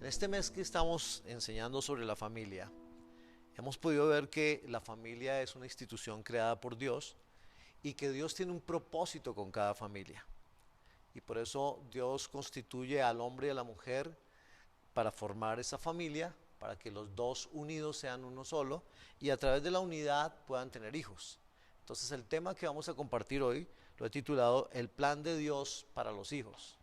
En este mes que estamos enseñando sobre la familia, hemos podido ver que la familia es una institución creada por Dios y que Dios tiene un propósito con cada familia. Y por eso Dios constituye al hombre y a la mujer para formar esa familia, para que los dos unidos sean uno solo y a través de la unidad puedan tener hijos. Entonces el tema que vamos a compartir hoy lo he titulado El plan de Dios para los hijos.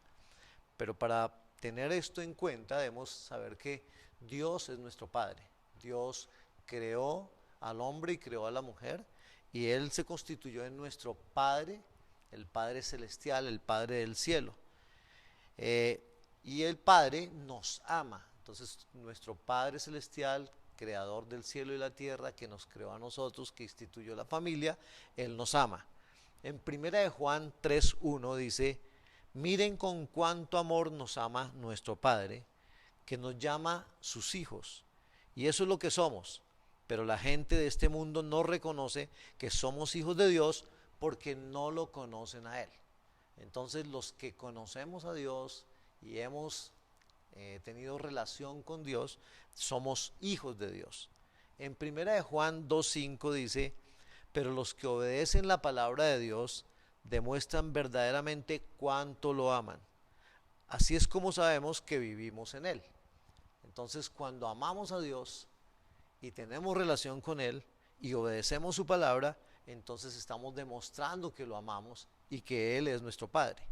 Pero para tener esto en cuenta debemos saber que Dios es nuestro Padre. Dios creó al hombre y creó a la mujer y Él se constituyó en nuestro Padre, el Padre celestial, el Padre del cielo. Eh, y el Padre nos ama. Entonces nuestro Padre celestial, creador del cielo y la tierra, que nos creó a nosotros, que instituyó la familia, Él nos ama. En primera de Juan 3:1 dice: miren con cuánto amor nos ama nuestro Padre, que nos llama sus hijos. Y eso es lo que somos. Pero la gente de este mundo no reconoce que somos hijos de Dios porque no lo conocen a Él. Entonces los que conocemos a Dios y hemos tenido relación con Dios, somos hijos de Dios. En primera de Juan 2:5 dice: pero los que obedecen la palabra de Dios demuestran verdaderamente cuánto lo aman. Así es como sabemos que vivimos en Él. Entonces, cuando amamos a Dios y tenemos relación con Él y obedecemos su palabra, entonces estamos demostrando que lo amamos y que Él es nuestro Padre.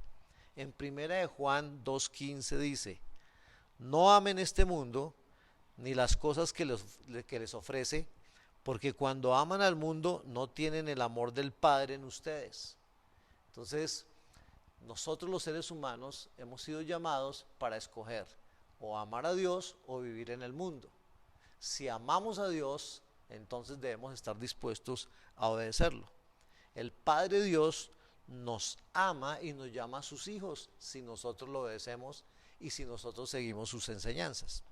En primera de Juan 2:15 dice: no amen este mundo ni las cosas que les ofrece, porque cuando aman al mundo no tienen el amor del Padre en ustedes. Entonces, nosotros los seres humanos hemos sido llamados para escoger o amar a Dios o vivir en el mundo. Si amamos a Dios, entonces debemos estar dispuestos a obedecerlo. El Padre Dios nos ama y nos llama a sus hijos si nosotros lo obedecemos y si nosotros seguimos sus enseñanzas.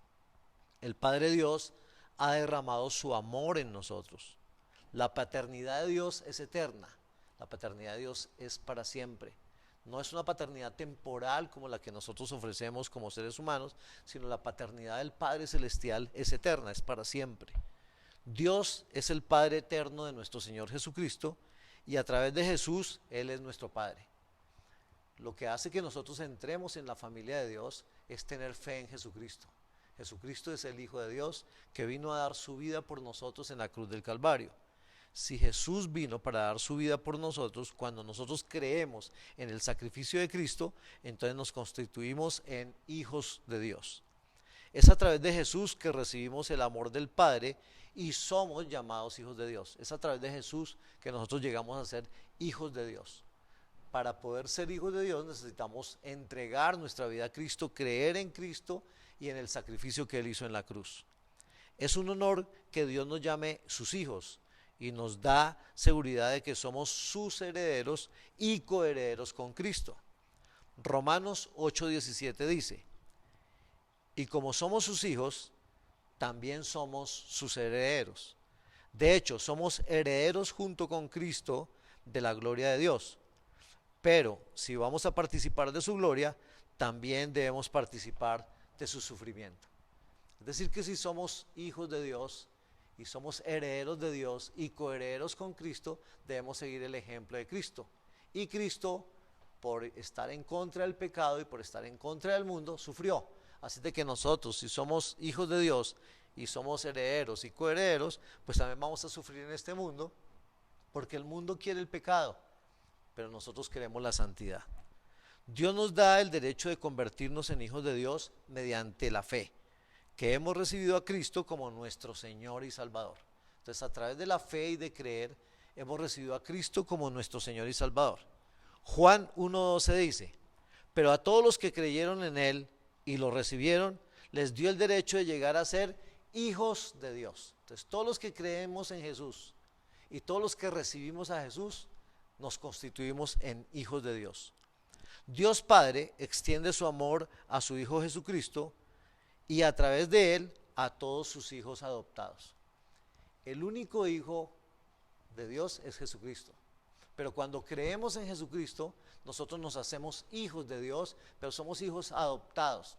El Padre Dios ha derramado su amor en nosotros. La paternidad de Dios es eterna. La paternidad de Dios es para siempre. No es una paternidad temporal como la que nosotros ofrecemos como seres humanos, sino la paternidad del Padre Celestial es eterna, es para siempre. Dios es el Padre eterno de nuestro Señor Jesucristo y a través de Jesús Él es nuestro Padre. Lo que hace que nosotros entremos en la familia de Dios es tener fe en Jesucristo. Jesucristo es el Hijo de Dios que vino a dar su vida por nosotros en la cruz del Calvario. Si Jesús vino para dar su vida por nosotros, cuando nosotros creemos en el sacrificio de Cristo, entonces nos constituimos en hijos de Dios. Es a través de Jesús que recibimos el amor del Padre y somos llamados hijos de Dios. Es a través de Jesús que nosotros llegamos a ser hijos de Dios. Para poder ser hijos de Dios necesitamos entregar nuestra vida a Cristo, creer en Cristo y en el sacrificio que Él hizo en la cruz. Es un honor que Dios nos llame sus hijos y nos da seguridad de que somos sus herederos y coherederos con Cristo. Romanos 8:17 dice: y como somos sus hijos, también somos sus herederos. De hecho, somos herederos junto con Cristo de la gloria de Dios. Pero si vamos a participar de su gloria, también debemos participar de su sufrimiento. Es decir, que si somos hijos de Dios y somos herederos de Dios y coherederos con Cristo, debemos seguir el ejemplo de Cristo. Y Cristo, por estar en contra del pecado y por estar en contra del mundo, sufrió. Así de que nosotros, si somos hijos de Dios y somos herederos y coherederos, pues también vamos a sufrir en este mundo, porque el mundo quiere el pecado, pero nosotros queremos la santidad. Dios nos da el derecho de convertirnos en hijos de Dios mediante la fe, que hemos recibido a Cristo como nuestro Señor y Salvador. Entonces, a través de la fe y de creer, hemos recibido a Cristo como nuestro Señor y Salvador. Juan 1:12 dice: pero a todos los que creyeron en Él y lo recibieron, les dio el derecho de llegar a ser hijos de Dios. Entonces, todos los que creemos en Jesús y todos los que recibimos a Jesús, nos constituimos en hijos de Dios. Dios Padre extiende su amor a su Hijo Jesucristo y a través de Él a todos sus hijos adoptados. El único hijo de Dios es Jesucristo. Pero cuando creemos en Jesucristo, nosotros nos hacemos hijos de Dios, pero somos hijos adoptados.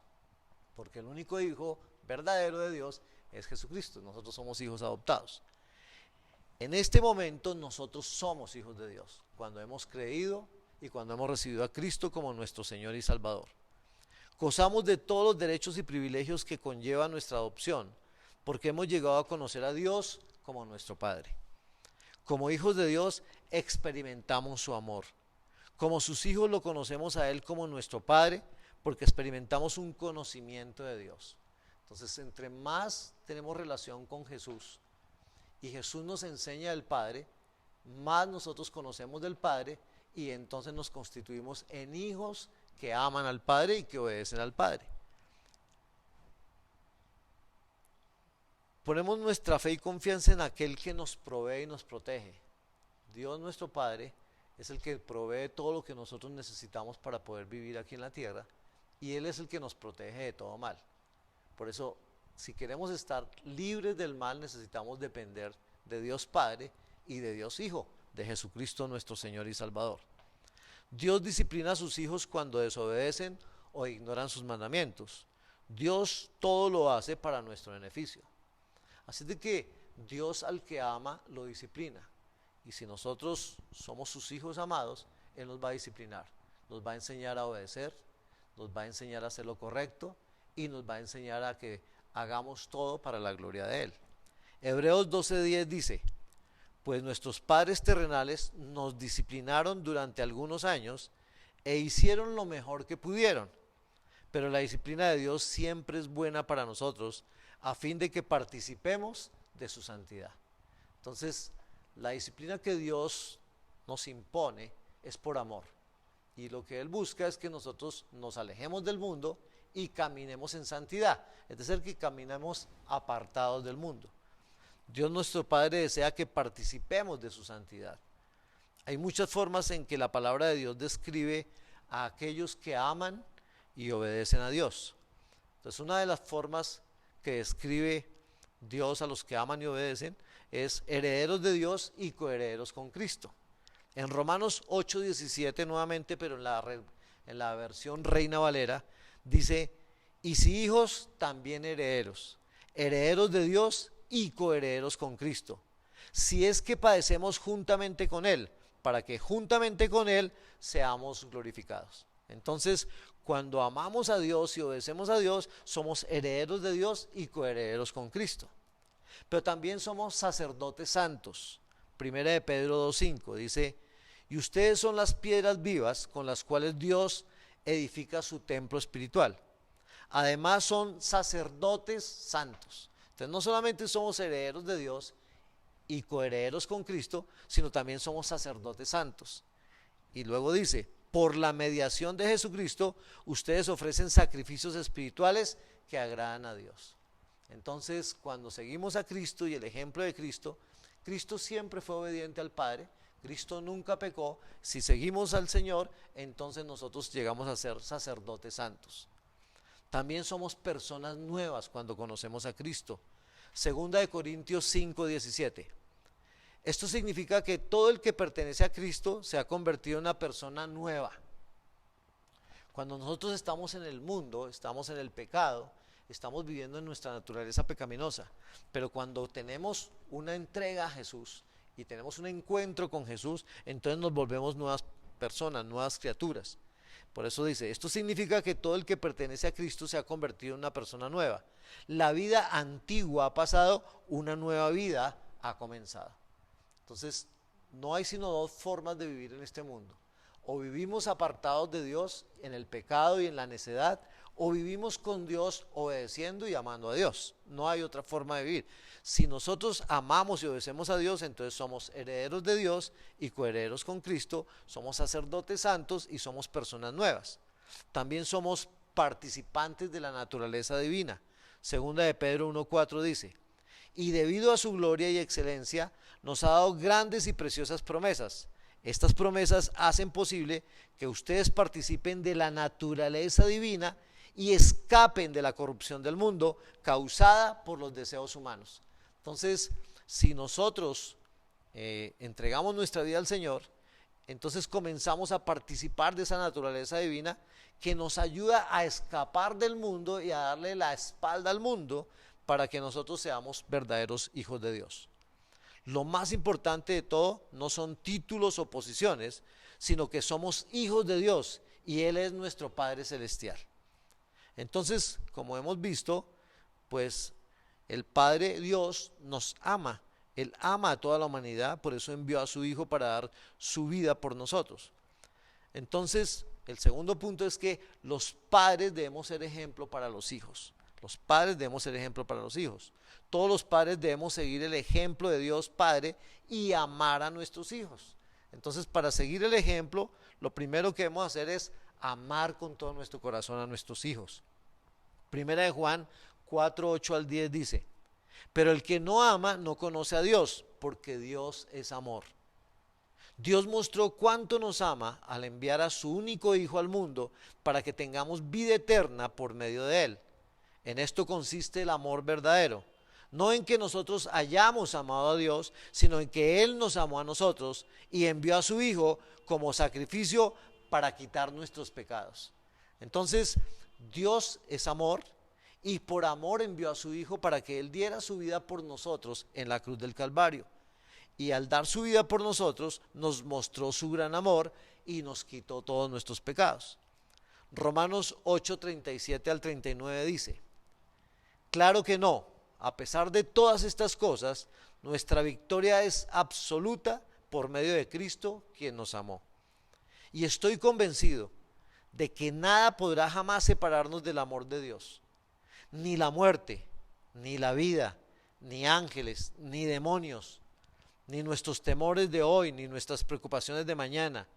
porque el único hijo verdadero de Dios es Jesucristo. Nosotros somos hijos adoptados. En este momento nosotros somos hijos de Dios, cuando hemos creído y cuando hemos recibido a Cristo como nuestro Señor y Salvador. Gozamos de todos los derechos y privilegios que conlleva nuestra adopción, porque hemos llegado a conocer a Dios como nuestro Padre. Como hijos de Dios experimentamos su amor. Como sus hijos lo conocemos a Él como nuestro Padre, porque experimentamos un conocimiento de Dios. Entonces, entre más tenemos relación con Jesús y Jesús nos enseña del Padre, más nosotros conocemos del Padre y entonces nos constituimos en hijos que aman al Padre y que obedecen al Padre. Ponemos nuestra fe y confianza en aquel que nos provee y nos protege. Dios nuestro Padre es el que provee todo lo que nosotros necesitamos para poder vivir aquí en la tierra y Él es el que nos protege de todo mal. Por eso, si queremos estar libres del mal, necesitamos depender de Dios Padre y de Dios Hijo, de Jesucristo nuestro Señor y Salvador. Dios disciplina a sus hijos cuando desobedecen o ignoran sus mandamientos. Dios todo lo hace para nuestro beneficio. Así de que Dios al que ama lo disciplina. Y si nosotros somos sus hijos amados, Él nos va a disciplinar. Nos va a enseñar a obedecer, nos va a enseñar a hacer lo correcto y nos va a enseñar a que hagamos todo para la gloria de Él. Hebreos 12:10 dice: pues nuestros padres terrenales nos disciplinaron durante algunos años e hicieron lo mejor que pudieron. Pero la disciplina de Dios siempre es buena para nosotros, a fin de que participemos de su santidad. Entonces, la disciplina que Dios nos impone es por amor. Y lo que Él busca es que nosotros nos alejemos del mundo y caminemos en santidad. Es decir, que caminemos apartados del mundo. Dios nuestro Padre desea que participemos de su santidad. Hay muchas formas en que la palabra de Dios describe a aquellos que aman y obedecen a Dios. Entonces, una de las formas que describe Dios a los que aman y obedecen es herederos de Dios y coherederos con Cristo. En Romanos 8:17 nuevamente, pero en la versión Reina Valera, dice: y si hijos, también herederos, herederos de Dios y coherederos con Cristo, si es que padecemos juntamente con Él, para que juntamente con Él seamos glorificados. Entonces, cuando amamos a Dios y obedecemos a Dios, somos herederos de Dios y coherederos con Cristo. Pero también somos sacerdotes santos. Primera de Pedro 2:5 dice: y ustedes son las piedras vivas con las cuales Dios edifica su templo espiritual. Además son sacerdotes santos. Entonces no solamente somos herederos de Dios y coherederos con Cristo, sino también somos sacerdotes santos. Y luego dice: por la mediación de Jesucristo, ustedes ofrecen sacrificios espirituales que agradan a Dios. Entonces, cuando seguimos a Cristo y el ejemplo de Cristo, Cristo siempre fue obediente al Padre, Cristo nunca pecó. Si seguimos al Señor, entonces nosotros llegamos a ser sacerdotes santos. También somos personas nuevas cuando conocemos a Cristo. Segunda de Corintios 5:17. Esto significa que todo el que pertenece a Cristo se ha convertido en una persona nueva. Cuando nosotros estamos en el mundo, estamos en el pecado, estamos viviendo en nuestra naturaleza pecaminosa. Pero cuando tenemos una entrega a Jesús y tenemos un encuentro con Jesús, entonces nos volvemos nuevas personas, nuevas criaturas. Por eso dice: esto significa que todo el que pertenece a Cristo se ha convertido en una persona nueva. La vida antigua ha pasado, una nueva vida ha comenzado. Entonces, no hay sino dos formas de vivir en este mundo. O vivimos apartados de Dios en el pecado y en la necedad, o vivimos con Dios obedeciendo y amando a Dios. No hay otra forma de vivir. Si nosotros amamos y obedecemos a Dios, entonces somos herederos de Dios y coherederos con Cristo, somos sacerdotes santos y somos personas nuevas. También somos participantes de la naturaleza divina. Segunda de Pedro 1:4 dice: y debido a su gloria y excelencia, nos ha dado grandes y preciosas promesas. Estas promesas hacen posible que ustedes participen de la naturaleza divina y escapen de la corrupción del mundo causada por los deseos humanos. Entonces, si nosotros entregamos nuestra vida al Señor, entonces comenzamos a participar de esa naturaleza divina que nos ayuda a escapar del mundo y a darle la espalda al mundo para que nosotros seamos verdaderos hijos de Dios. Lo más importante de todo no son títulos o posiciones, sino que somos hijos de Dios y Él es nuestro Padre Celestial. Entonces, como hemos visto, pues el Padre Dios nos ama. Él ama a toda la humanidad, por eso envió a su Hijo para dar su vida por nosotros. Entonces, el segundo punto es que los padres debemos ser ejemplo para los hijos. Los padres debemos ser ejemplo para los hijos. Todos los padres debemos seguir el ejemplo de Dios Padre y amar a nuestros hijos. Entonces, para seguir el ejemplo, lo primero que debemos hacer es amar con todo nuestro corazón a nuestros hijos. Primera de Juan 4, 8 al 10 dice: pero el que no ama no conoce a Dios, porque Dios es amor. Dios mostró cuánto nos ama al enviar a su único Hijo al mundo para que tengamos vida eterna por medio de Él. En esto consiste el amor verdadero, no en que nosotros hayamos amado a Dios, sino en que Él nos amó a nosotros y envió a su Hijo como sacrificio para quitar nuestros pecados. Entonces, Dios es amor y por amor envió a su Hijo para que Él diera su vida por nosotros en la cruz del Calvario. Y al dar su vida por nosotros, nos mostró su gran amor y nos quitó todos nuestros pecados. Romanos 8, 37 al 39 dice: claro que no, a pesar de todas estas cosas, nuestra victoria es absoluta por medio de Cristo, quien nos amó. Y estoy convencido de que nada podrá jamás separarnos del amor de Dios. Ni la muerte, ni la vida, ni ángeles, ni demonios, ni nuestros temores de hoy, ni nuestras preocupaciones de mañana,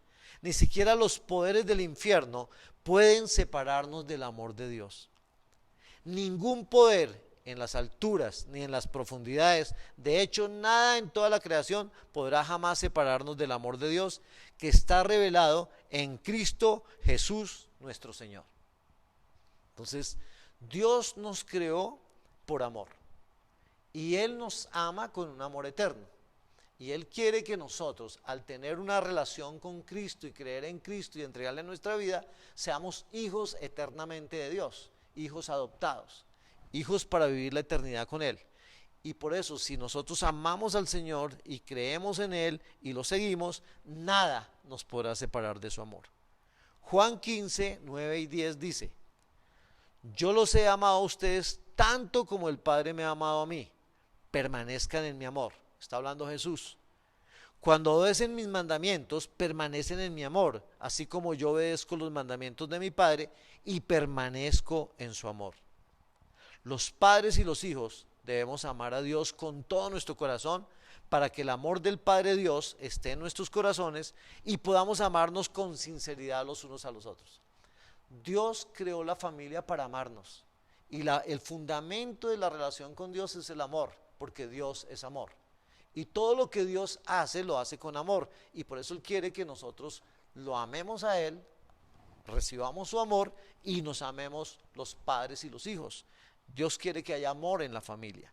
ni siquiera los poderes del infierno pueden separarnos del amor de Dios. Ningún poder en las alturas ni en las profundidades, de hecho nada en toda la creación podrá jamás separarnos del amor de Dios que está revelado en Cristo Jesús nuestro Señor. Entonces, Dios nos creó por amor y Él nos ama con un amor eterno. Y Él quiere que nosotros, al tener una relación con Cristo y creer en Cristo y entregarle nuestra vida, seamos hijos eternamente de Dios, hijos adoptados, hijos para vivir la eternidad con Él. Y por eso, si nosotros amamos al Señor y creemos en Él y lo seguimos, nada nos podrá separar de su amor. Juan 15, 9 y 10 dice: yo los he amado a ustedes tanto como el Padre me ha amado a mí. Permanezcan en mi amor. Está hablando Jesús. Cuando obedecen mis mandamientos, permanecen en mi amor, así como yo obedezco los mandamientos de mi Padre y permanezco en su amor. Los padres y los hijos debemos amar a Dios con todo nuestro corazón para que el amor del Padre Dios esté en nuestros corazones y podamos amarnos con sinceridad los unos a los otros. Dios creó la familia para amarnos y el fundamento de la relación con Dios es el amor, porque Dios es amor. Y todo lo que Dios hace, lo hace con amor. Y por eso Él quiere que nosotros lo amemos a Él, recibamos su amor y nos amemos los padres y los hijos. Dios quiere que haya amor en la familia.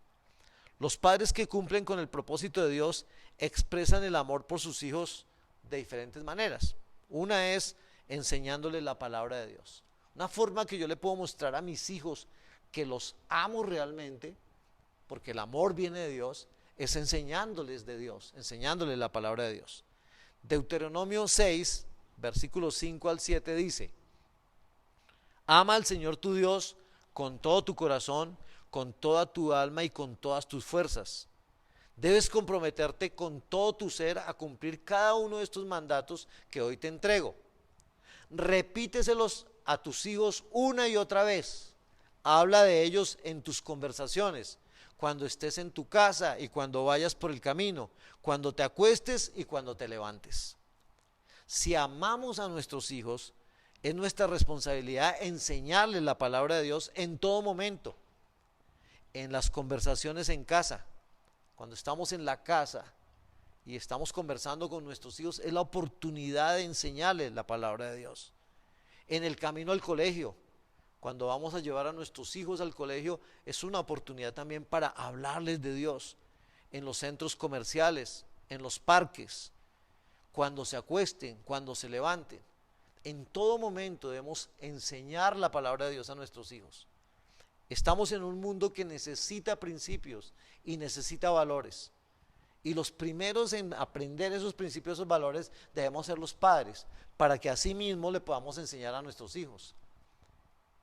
Los padres que cumplen con el propósito de Dios expresan el amor por sus hijos de diferentes maneras. Una es enseñándoles la palabra de Dios. Una forma que yo le puedo mostrar a mis hijos que los amo realmente, porque el amor viene de Dios, es enseñándoles de Dios, enseñándoles la palabra de Dios. Deuteronomio 6, versículos 5 al 7 dice: ama al Señor tu Dios con todo tu corazón, con toda tu alma y con todas tus fuerzas. Debes comprometerte con todo tu ser a cumplir cada uno de estos mandatos que hoy te entrego. Repíteselos a tus hijos una y otra vez. Habla de ellos en tus conversaciones, cuando estés en tu casa y cuando vayas por el camino, cuando te acuestes y cuando te levantes. Si amamos a nuestros hijos, es nuestra responsabilidad enseñarles la palabra de Dios en todo momento. En las conversaciones en casa, cuando estamos en la casa y estamos conversando con nuestros hijos, es la oportunidad de enseñarles la palabra de Dios. En el camino al colegio, cuando vamos a llevar a nuestros hijos al colegio, es una oportunidad también para hablarles de Dios. En los centros comerciales, en los parques, cuando se acuesten, cuando se levanten. En todo momento debemos enseñar la palabra de Dios a nuestros hijos. Estamos en un mundo que necesita principios y necesita valores. Y los primeros en aprender esos principios, esos valores, debemos ser los padres, para que así mismo le podamos enseñar a nuestros hijos.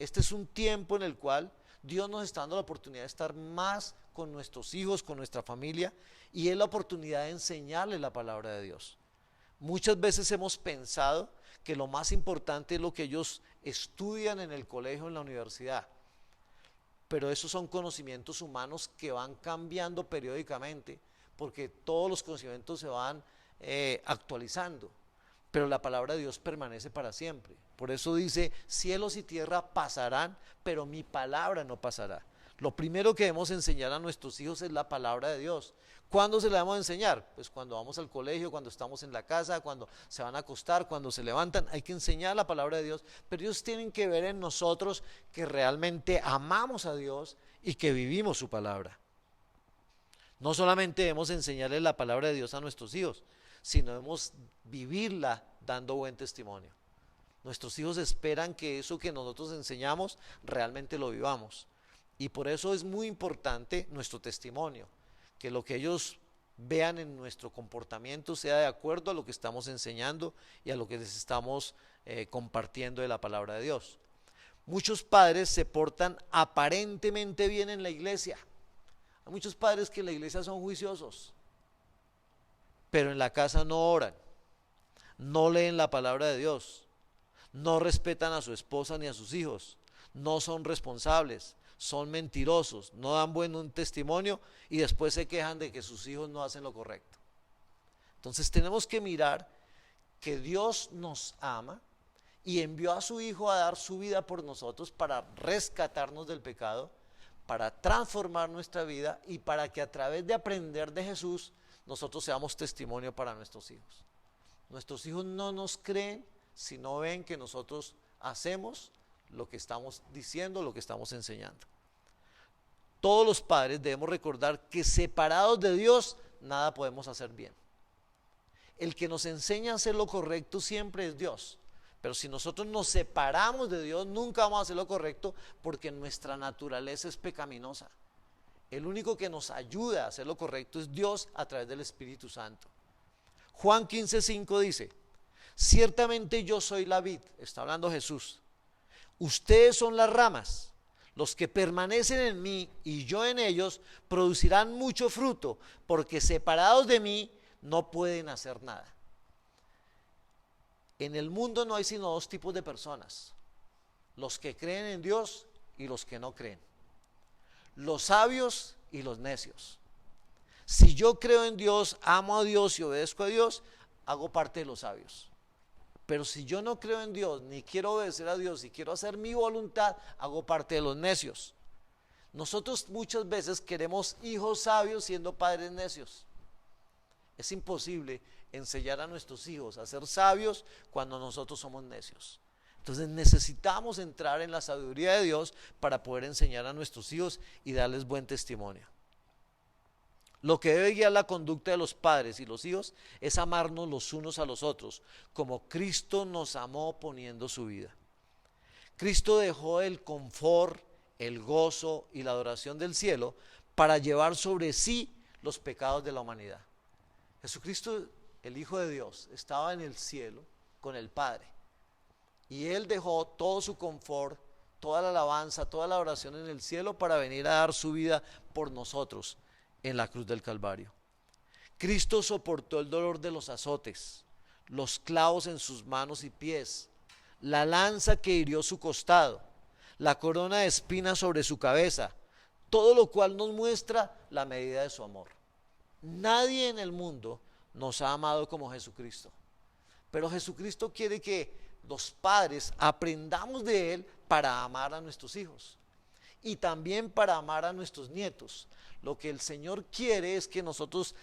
Este es un tiempo en el cual Dios nos está dando la oportunidad de estar más con nuestros hijos, con nuestra familia, y es la oportunidad de enseñarles la palabra de Dios. Muchas veces hemos pensado que lo más importante es lo que ellos estudian en el colegio, en la universidad, pero esos son conocimientos humanos que van cambiando periódicamente, porque todos los conocimientos se van actualizando, pero la palabra de Dios permanece para siempre. Por eso dice, cielos y tierra pasarán, pero mi palabra no pasará. Lo primero que debemos enseñar a nuestros hijos es la palabra de Dios. ¿Cuándo se la debemos enseñar? Pues cuando vamos al colegio, cuando estamos en la casa, cuando se van a acostar, cuando se levantan. Hay que enseñar la palabra de Dios, pero ellos tienen que ver en nosotros que realmente amamos a Dios y que vivimos su palabra. No solamente debemos enseñarles la palabra de Dios a nuestros hijos, sino debemos vivirla dando buen testimonio. Nuestros hijos esperan que eso que nosotros enseñamos realmente lo vivamos. Y por eso es muy importante nuestro testimonio, que lo que ellos vean en nuestro comportamiento sea de acuerdo a lo que estamos enseñando y a lo que les estamos compartiendo de la palabra de Dios. Muchos padres se portan aparentemente bien en la iglesia. Hay muchos padres que en la iglesia son juiciosos, pero en la casa no oran, no leen la palabra de Dios, no respetan a su esposa ni a sus hijos, no son responsables, son mentirosos, no dan buen testimonio y después se quejan de que sus hijos no hacen lo correcto. Entonces tenemos que mirar que Dios nos ama y envió a su Hijo a dar su vida por nosotros para rescatarnos del pecado, para transformar nuestra vida y para que a través de aprender de Jesús nosotros seamos testimonio para nuestros hijos. Nuestros hijos no nos creen si no ven que nosotros hacemos lo que estamos diciendo, lo que estamos enseñando. Todos los padres debemos recordar que separados de Dios nada podemos hacer bien. El que nos enseña a hacer lo correcto siempre es Dios. Pero si nosotros nos separamos de Dios, nunca vamos a hacer lo correcto porque nuestra naturaleza es pecaminosa. El único que nos ayuda a hacer lo correcto es Dios a través del Espíritu Santo. Juan 15:5 dice, ciertamente yo soy la vid, está hablando Jesús. Ustedes son las ramas. Los que permanecen en mí y yo en ellos producirán mucho fruto, porque separados de mí no pueden hacer nada. En el mundo no hay sino dos tipos de personas: los que creen en Dios y los que no creen, los sabios y los necios. Si yo creo en Dios, amo a Dios y obedezco a Dios, hago parte de los sabios. Pero si yo no creo en Dios, ni quiero obedecer a Dios y quiero hacer mi voluntad, hago parte de los necios. Nosotros muchas veces queremos hijos sabios siendo padres necios. Es imposible enseñar a nuestros hijos a ser sabios cuando nosotros somos necios. Entonces necesitamos entrar en la sabiduría de Dios para poder enseñar a nuestros hijos y darles buen testimonio. Lo que debe guiar la conducta de los padres y los hijos es amarnos los unos a los otros, como Cristo nos amó poniendo su vida. Cristo dejó el confort, el gozo y la adoración del cielo para llevar sobre sí los pecados de la humanidad. Jesucristo, el Hijo de Dios, estaba en el cielo con el Padre y Él dejó todo su confort, toda la alabanza, toda la oración en el cielo para venir a dar su vida por nosotros en la cruz del Calvario. Cristo soportó el dolor de los azotes, los clavos en sus manos y pies, la lanza que hirió su costado, la corona de espinas sobre su cabeza, todo lo cual nos muestra la medida de su amor. Nadie en el mundo nos ha amado como Jesucristo, pero Jesucristo quiere que los padres aprendamos de Él para amar a nuestros hijos y también para amar a nuestros nietos. Lo que el Señor quiere es que nosotros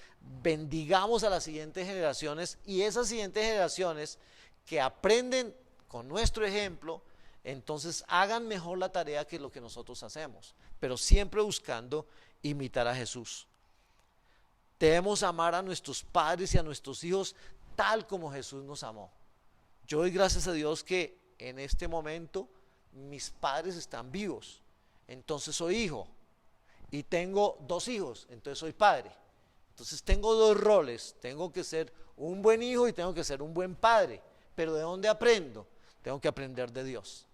bendigamos a las siguientes generaciones y esas siguientes generaciones que aprenden con nuestro ejemplo, entonces hagan mejor la tarea que lo que nosotros hacemos, pero siempre buscando imitar a Jesús. Debemos amar a nuestros padres y a nuestros hijos tal como Jesús nos amó. Yo doy gracias a Dios que en este momento mis padres están vivos, entonces soy hijo, y tengo 2 hijos, entonces soy padre. Entonces tengo 2 roles, tengo que ser un buen hijo y tengo que ser un buen padre. Pero ¿de dónde aprendo? Tengo que aprender de Dios,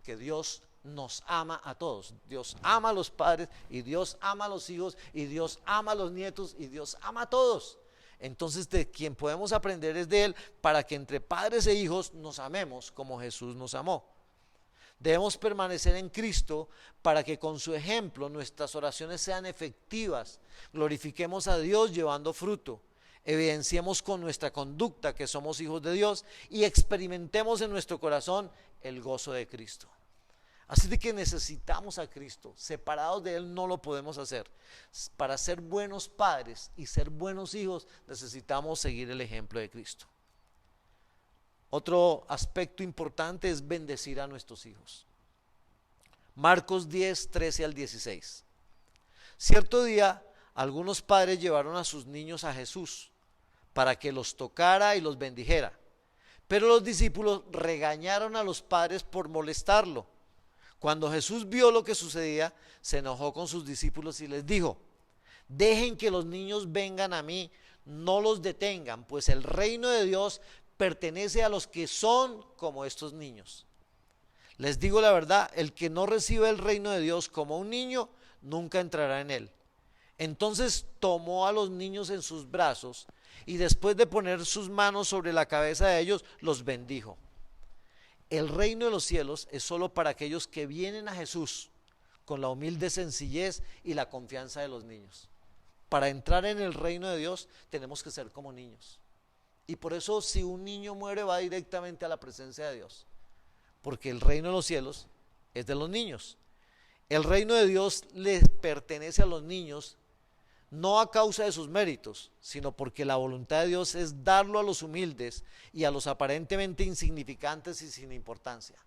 que Dios nos ama a todos. Dios ama a los padres y Dios ama a los hijos y Dios ama a los nietos y Dios ama a todos. Entonces de quien podemos aprender es de Él, para que entre padres e hijos nos amemos como Jesús nos amó. Debemos permanecer en Cristo para que con su ejemplo nuestras oraciones sean efectivas, glorifiquemos a Dios llevando fruto, evidenciemos con nuestra conducta que somos hijos de Dios y experimentemos en nuestro corazón el gozo de Cristo. Así de que necesitamos a Cristo, separados de Él no lo podemos hacer. Para ser buenos padres y ser buenos hijos necesitamos seguir el ejemplo de Cristo. Otro aspecto importante es bendecir a nuestros hijos. Marcos 10, 13 al 16. Cierto día, algunos padres llevaron a sus niños a Jesús para que los tocara y los bendijera. Pero los discípulos regañaron a los padres por molestarlo. Cuando Jesús vio lo que sucedía, se enojó con sus discípulos y les dijo: dejen que los niños vengan a mí, no los detengan, pues el reino de Dios pertenece a los que son como estos niños. Les digo la verdad, el que no recibe el reino de Dios como un niño, nunca entrará en él. Entonces tomó a los niños en sus brazos y después de poner sus manos sobre la cabeza de ellos, los bendijo. El reino de los cielos es solo para aquellos que vienen a Jesús con la humilde sencillez y la confianza de los niños. Para entrar en el reino de Dios tenemos que ser como niños. Y por eso si un niño muere va directamente a la presencia de Dios, porque el reino de los cielos es de los niños. El reino de Dios les pertenece a los niños, no a causa de sus méritos, sino porque la voluntad de Dios es darlo a los humildes y a los aparentemente insignificantes y sin importancia.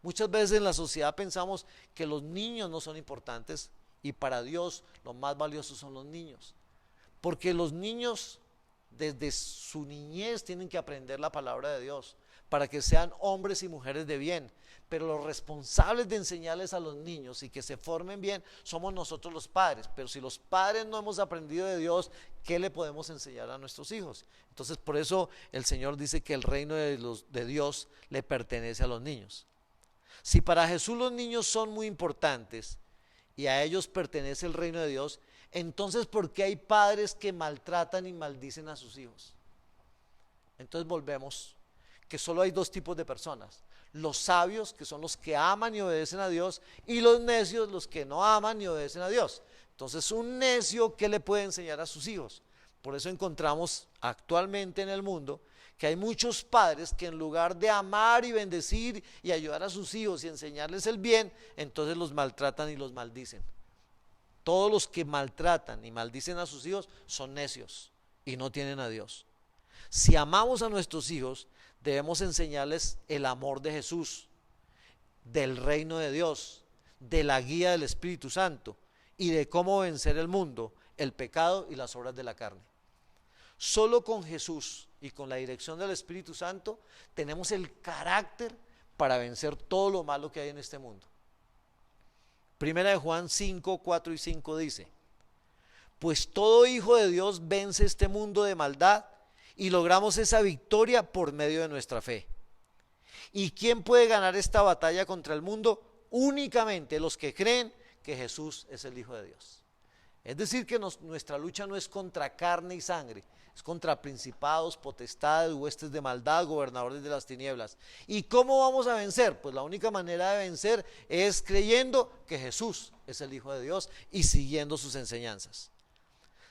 Muchas veces en la sociedad pensamos que los niños no son importantes y para Dios lo más valioso son los niños, porque los niños desde su niñez tienen que aprender la palabra de Dios para que sean hombres y mujeres de bien, pero los responsables de enseñarles a los niños y que se formen bien somos nosotros los padres. Pero si los padres no hemos aprendido de Dios, ¿qué le podemos enseñar a nuestros hijos? Entonces por eso el Señor dice que el reino de Dios le pertenece a los niños. Si para Jesús los niños son muy importantes y a ellos pertenece el reino de Dios, entonces ¿por qué hay padres que maltratan y maldicen a sus hijos? Entonces volvemos que solo hay 2 tipos de personas: los sabios, que son los que aman y obedecen a Dios, y los necios, los que no aman ni obedecen a Dios. Entonces un necio, ¿qué le puede enseñar a sus hijos? Por eso encontramos actualmente en el mundo que hay muchos padres que en lugar de amar y bendecir y ayudar a sus hijos y enseñarles el bien, entonces los maltratan y los maldicen. Todos los que maltratan y maldicen a sus hijos son necios y no tienen a Dios. Si amamos a nuestros hijos, debemos enseñarles el amor de Jesús, del reino de Dios, de la guía del Espíritu Santo y de cómo vencer el mundo, el pecado y las obras de la carne. Solo con Jesús y con la dirección del Espíritu Santo tenemos el carácter para vencer todo lo malo que hay en este mundo. Primera de Juan 5, 4 y 5 dice: pues todo hijo de Dios vence este mundo de maldad y logramos esa victoria por medio de nuestra fe. ¿Y quién puede ganar esta batalla contra el mundo? Únicamente los que creen que Jesús es el Hijo de Dios. Es decir que nuestra lucha no es contra carne y sangre, es contra principados, potestades, huestes de maldad, gobernadores de las tinieblas. ¿Y cómo vamos a vencer? Pues la única manera de vencer es creyendo que Jesús es el Hijo de Dios y siguiendo sus enseñanzas.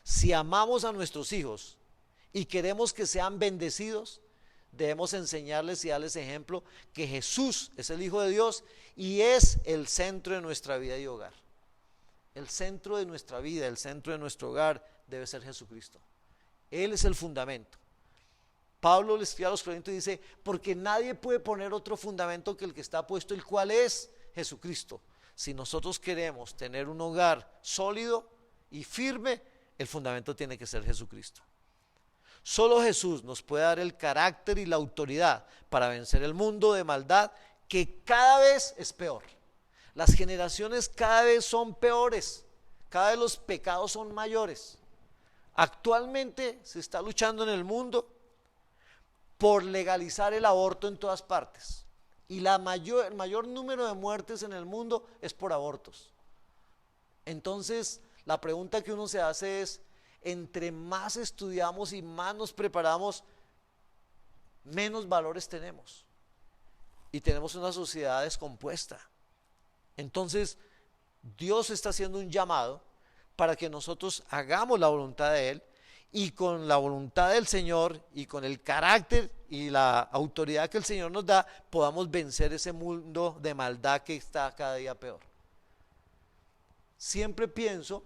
Si amamos a nuestros hijos y queremos que sean bendecidos, debemos enseñarles y darles ejemplo que Jesús es el Hijo de Dios y es el centro de nuestra vida y hogar. El centro de nuestra vida, el centro de nuestro hogar debe ser Jesucristo. Él es el fundamento. Pablo le escribe a los Corintios y dice: porque nadie puede poner otro fundamento que el que está puesto, el cual es Jesucristo. Si nosotros queremos tener un hogar sólido y firme, el fundamento tiene que ser Jesucristo. Solo Jesús nos puede dar el carácter y la autoridad para vencer el mundo de maldad que cada vez es peor. Las generaciones cada vez son peores, cada vez los pecados son mayores. Actualmente se está luchando en el mundo por legalizar el aborto en todas partes. Y el mayor número de muertes en el mundo es por abortos. Entonces, la pregunta que uno se hace es, entre más estudiamos y más nos preparamos, menos valores tenemos. Y tenemos una sociedad descompuesta. Entonces, Dios está haciendo un llamado para que nosotros hagamos la voluntad de Él, y con la voluntad del Señor y con el carácter y la autoridad que el Señor nos da, podamos vencer ese mundo de maldad que está cada día peor. Siempre pienso,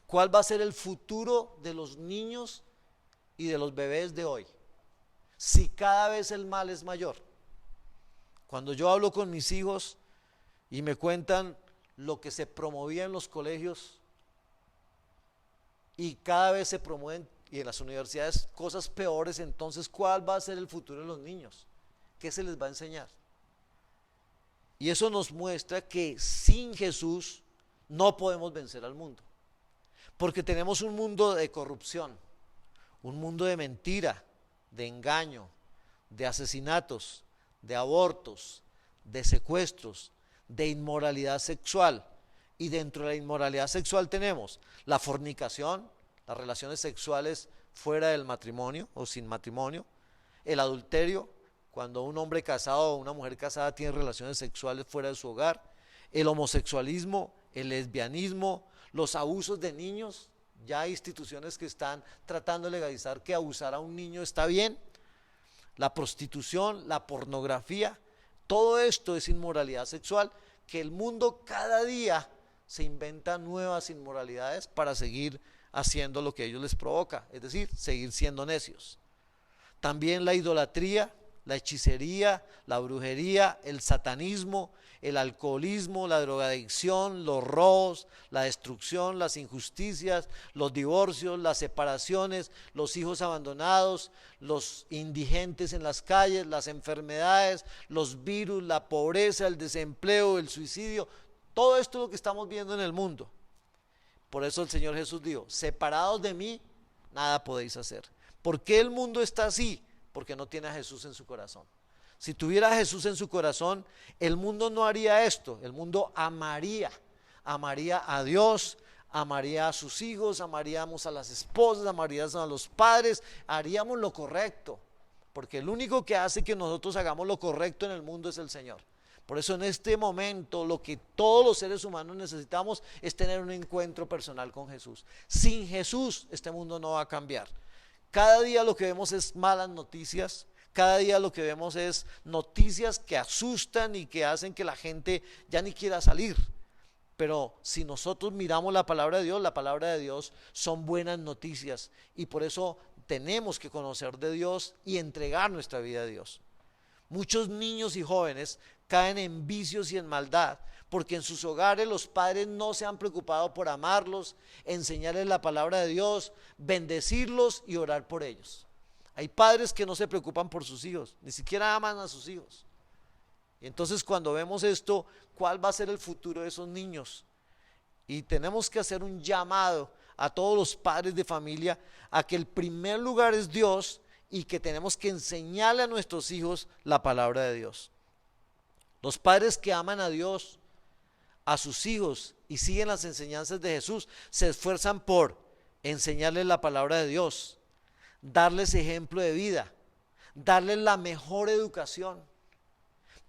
¿cuál va a ser el futuro de los niños y de los bebés de hoy? Si cada vez el mal es mayor. Cuando yo hablo con mis hijos y me cuentan lo que se promovía en los colegios, y cada vez se promueven y en las universidades cosas peores, entonces ¿cuál va a ser el futuro de los niños? ¿Qué se les va a enseñar? Y eso nos muestra que sin Jesús no podemos vencer al mundo, porque tenemos un mundo de corrupción, un mundo de mentira, de engaño, de asesinatos, de abortos, de secuestros, de inmoralidad sexual. Y dentro de la inmoralidad sexual tenemos la fornicación, las relaciones sexuales fuera del matrimonio o sin matrimonio, el adulterio, cuando un hombre casado o una mujer casada tiene relaciones sexuales fuera de su hogar, el homosexualismo, el lesbianismo, los abusos de niños. Ya hay instituciones que están tratando de legalizar que abusar a un niño está bien, la prostitución, la pornografía, todo esto es inmoralidad sexual, que el mundo cada día se inventa nuevas inmoralidades para seguir haciendo lo que a ellos les provoca, es decir, seguir siendo necios. También la idolatría, la hechicería, la brujería, el satanismo, el alcoholismo, la drogadicción, los robos, la destrucción, las injusticias, los divorcios, las separaciones, los hijos abandonados, los indigentes en las calles, las enfermedades, los virus, la pobreza, el desempleo, el suicidio. Todo esto es lo que estamos viendo en el mundo. Por eso el Señor Jesús dijo, separados de mí, nada podéis hacer. ¿Por qué el mundo está así? Porque no tiene a Jesús en su corazón. Si tuviera a Jesús en su corazón, el mundo no haría esto. El mundo amaría a Dios, amaría a sus hijos, amaríamos a las esposas, amaríamos a los padres, haríamos lo correcto. Porque el único que hace que nosotros hagamos lo correcto en el mundo es el Señor. Por eso en este momento lo que todos los seres humanos necesitamos es tener un encuentro personal con Jesús. Sin Jesús este mundo no va a cambiar. Cada día lo que vemos es malas noticias, cada día lo que vemos es noticias que asustan y que hacen que la gente ya ni quiera salir. Pero si nosotros miramos la palabra de Dios son buenas noticias, y por eso tenemos que conocer de Dios y entregar nuestra vida a Dios. Muchos niños y jóvenes caen en vicios y en maldad porque en sus hogares los padres no se han preocupado por amarlos, enseñarles la palabra de Dios, bendecirlos y orar por ellos. Hay padres que no se preocupan por sus hijos, ni siquiera aman a sus hijos. Y entonces cuando vemos esto, ¿cuál va a ser el futuro de esos niños? Y tenemos que hacer un llamado a todos los padres de familia a que el primer lugar es Dios y que tenemos que enseñarle a nuestros hijos la palabra de Dios. Los padres que aman a Dios, a sus hijos y siguen las enseñanzas de Jesús, se esfuerzan por enseñarles la palabra de Dios, darles ejemplo de vida, darles la mejor educación,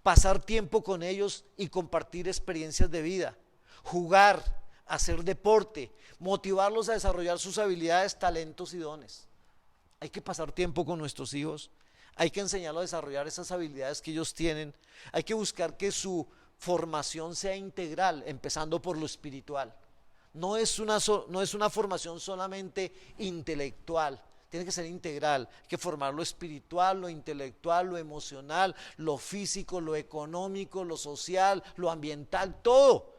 pasar tiempo con ellos y compartir experiencias de vida, jugar, hacer deporte, motivarlos a desarrollar sus habilidades, talentos y dones. Hay que pasar tiempo con nuestros hijos, hay que enseñarlos a desarrollar esas habilidades que ellos tienen, hay que buscar que su formación sea integral, empezando por lo espiritual. No es una formación solamente intelectual, tiene que ser integral. Hay que formar lo espiritual, lo intelectual, lo emocional, lo físico, lo económico, lo social, lo ambiental, todo.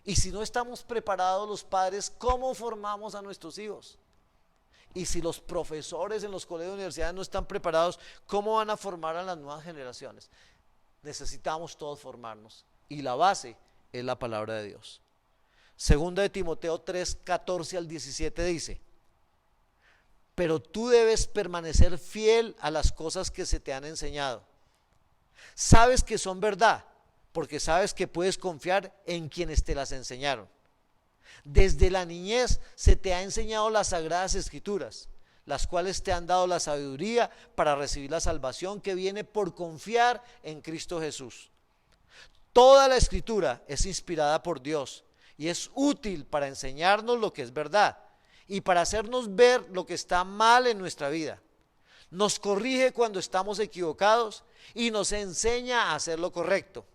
Y si no estamos preparados los padres, ¿cómo formamos a nuestros hijos? Y si los profesores en los colegios y universidades no están preparados, ¿cómo van a formar a las nuevas generaciones? Necesitamos todos formarnos. Y la base es la palabra de Dios. Segunda de Timoteo 3, 14 al 17 dice: pero tú debes permanecer fiel a las cosas que se te han enseñado. Sabes que son verdad, porque sabes que puedes confiar en quienes te las enseñaron. Desde la niñez se te ha enseñado las sagradas escrituras, las cuales te han dado la sabiduría para recibir la salvación que viene por confiar en Cristo Jesús. Toda la escritura es inspirada por Dios y es útil para enseñarnos lo que es verdad y para hacernos ver lo que está mal en nuestra vida. Nos corrige cuando estamos equivocados y nos enseña a hacer lo correcto.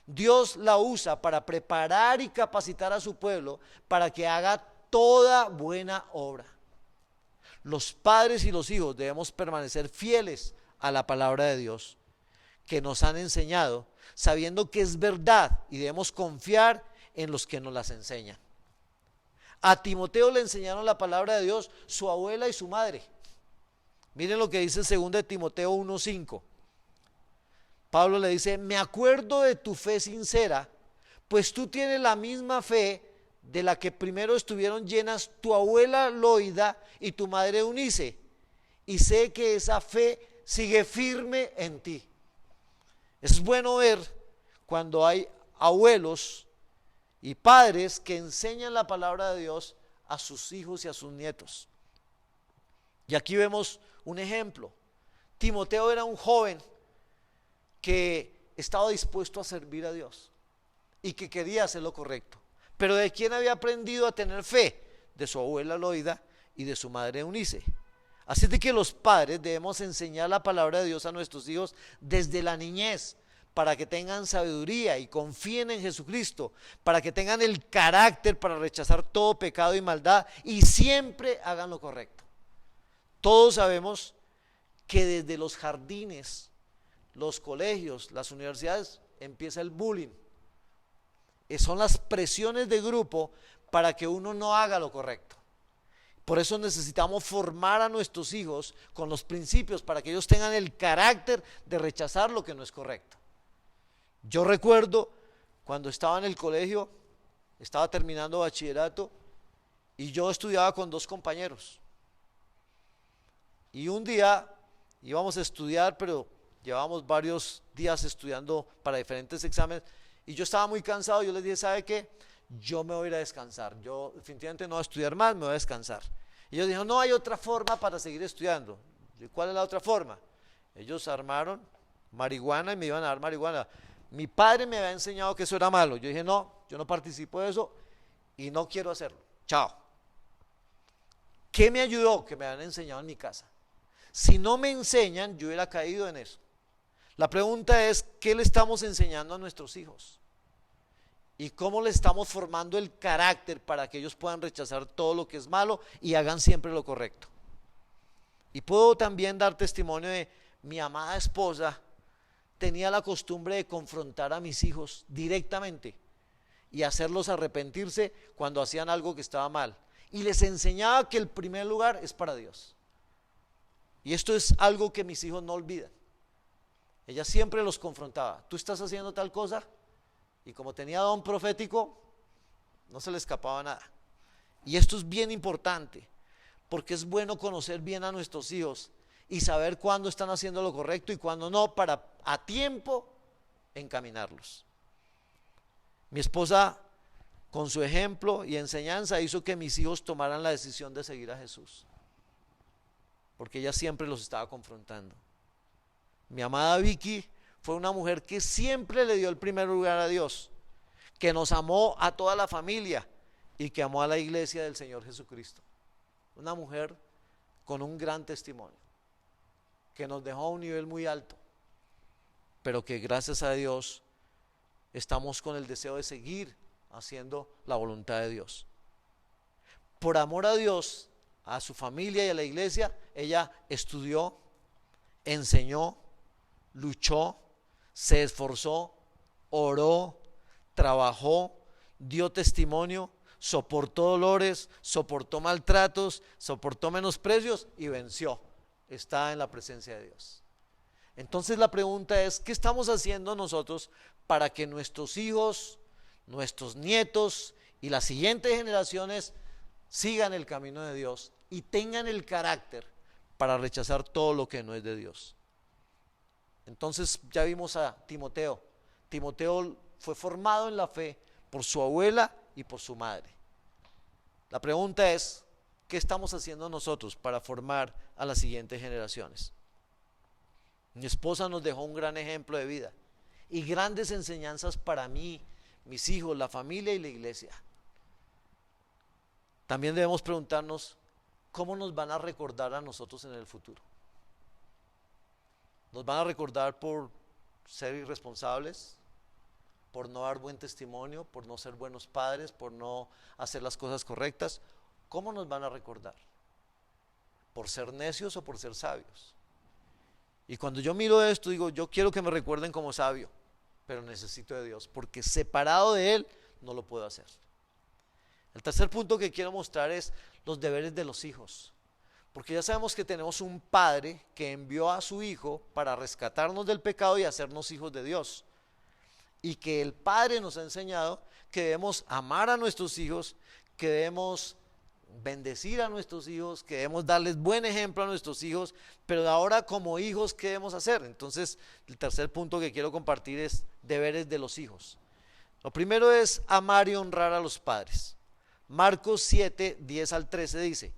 Dios la usa para preparar y capacitar a su pueblo para que haga toda buena obra. Los padres y los hijos debemos permanecer fieles a la palabra de Dios que nos han enseñado, sabiendo que es verdad, y debemos confiar en los que nos las enseñan. A Timoteo le enseñaron la palabra de Dios su abuela y su madre. Miren lo que dice 2 de Timoteo 1:5. Pablo le dice: me acuerdo de tu fe sincera, pues tú tienes la misma fe de la que primero estuvieron llenas tu abuela Loida y tu madre Eunice, y sé que esa fe sigue firme en ti. Es bueno ver cuando hay abuelos y padres que enseñan la palabra de Dios a sus hijos y a sus nietos. Y aquí vemos un ejemplo. Timoteo era un joven que estaba dispuesto a servir a Dios y que quería hacer lo correcto. Pero ¿de quién había aprendido a tener fe? De su abuela Loida y de su madre Eunice. Así de que los padres debemos enseñar la palabra de Dios a nuestros hijos desde la niñez, para que tengan sabiduría y confíen en Jesucristo, para que tengan el carácter para rechazar todo pecado y maldad y siempre hagan lo correcto. Todos sabemos que desde los jardines, los colegios, las universidades, empieza el bullying. Son las presiones de grupo para que uno no haga lo correcto. Por eso necesitamos formar a nuestros hijos con los principios para que ellos tengan el carácter de rechazar lo que no es correcto. Yo recuerdo cuando estaba en el colegio, estaba terminando bachillerato y yo estudiaba con 2 compañeros. Y un día íbamos a estudiar, pero llevábamos varios días estudiando para diferentes exámenes y yo estaba muy cansado. Yo les dije: ¿sabe qué? Yo me voy a ir a descansar, yo definitivamente no voy a estudiar más, me voy a descansar. Y ellos dijeron: no, hay otra forma para seguir estudiando. ¿Cuál es la otra forma? Ellos armaron marihuana y me iban a dar marihuana. Mi padre me había enseñado que eso era malo. Yo dije: no, yo no participo de eso y no quiero hacerlo, chao. ¿Qué me ayudó? Que me habían enseñado en mi casa. Si no me enseñan, yo hubiera caído en eso. La pregunta es: ¿qué le estamos enseñando a nuestros hijos? ¿Y cómo le estamos formando el carácter para que ellos puedan rechazar todo lo que es malo y hagan siempre lo correcto? Y puedo también dar testimonio de mi amada esposa. Tenía la costumbre de confrontar a mis hijos directamente y hacerlos arrepentirse cuando hacían algo que estaba mal. Y les enseñaba que el primer lugar es para Dios. Y esto es algo que mis hijos no olvidan. Ella siempre los confrontaba: tú estás haciendo tal cosa. Y como tenía don profético, no se le escapaba nada. Y esto es bien importante, porque es bueno conocer bien a nuestros hijos y saber cuándo están haciendo lo correcto y cuándo no, para a tiempo encaminarlos. Mi esposa, con su ejemplo y enseñanza, hizo que mis hijos tomaran la decisión de seguir a Jesús, porque ella siempre los estaba confrontando. Mi amada Vicky fue una mujer que siempre le dio el primer lugar a Dios, que nos amó a toda la familia y que amó a la iglesia del Señor Jesucristo. Una mujer con un gran testimonio, que nos dejó a un nivel muy alto, pero que gracias a Dios estamos con el deseo de seguir haciendo la voluntad de Dios. Por amor a Dios, a su familia y a la iglesia, ella estudió, enseñó, luchó, se esforzó, oró, trabajó, dio testimonio, soportó dolores, soportó maltratos, soportó menosprecios y venció. Está en la presencia de Dios. Entonces la pregunta es, ¿qué estamos haciendo nosotros para que nuestros hijos, nuestros nietos y las siguientes generaciones sigan el camino de Dios y tengan el carácter para rechazar todo lo que no es de Dios? Entonces ya vimos a Timoteo. Timoteo fue formado en la fe por su abuela y por su madre. La pregunta es, ¿qué estamos haciendo nosotros para formar a las siguientes generaciones? Mi esposa nos dejó un gran ejemplo de vida y grandes enseñanzas para mí, mis hijos, la familia y la iglesia. También debemos preguntarnos, ¿cómo nos van a recordar a nosotros en el futuro? ¿Nos van a recordar por ser irresponsables, por no dar buen testimonio, por no ser buenos padres, por no hacer las cosas correctas? ¿Cómo nos van a recordar? ¿Por ser necios o por ser sabios? Y cuando yo miro esto, digo, yo quiero que me recuerden como sabio, pero necesito de Dios, porque separado de Él no lo puedo hacer. El tercer punto que quiero mostrar es los deberes de los hijos, porque ya sabemos que tenemos un padre que envió a su hijo para rescatarnos del pecado y hacernos hijos de Dios, y que el padre nos ha enseñado que debemos amar a nuestros hijos, que debemos bendecir a nuestros hijos, que debemos darles buen ejemplo a nuestros hijos, pero ahora como hijos, ¿qué debemos hacer? Entonces, el tercer punto que quiero compartir es deberes de los hijos. Lo primero es amar y honrar a los padres. Marcos 7, 10 al 13 dice,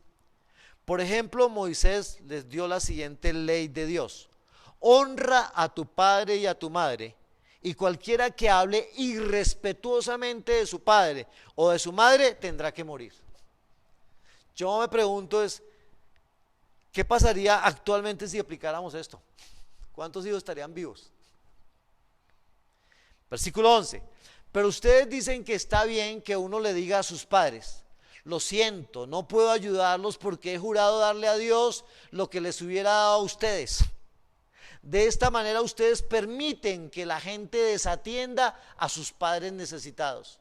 por ejemplo, Moisés les dio la siguiente ley de Dios: honra a tu padre y a tu madre, y cualquiera que hable irrespetuosamente de su padre o de su madre tendrá que morir. Yo me pregunto es, ¿qué pasaría actualmente si aplicáramos esto? ¿Cuántos hijos estarían vivos? Versículo 11. Pero ustedes dicen que está bien que uno le diga a sus padres, lo siento, no puedo ayudarlos porque he jurado darle a Dios lo que les hubiera dado a ustedes. De esta manera ustedes permiten que la gente desatienda a sus padres necesitados.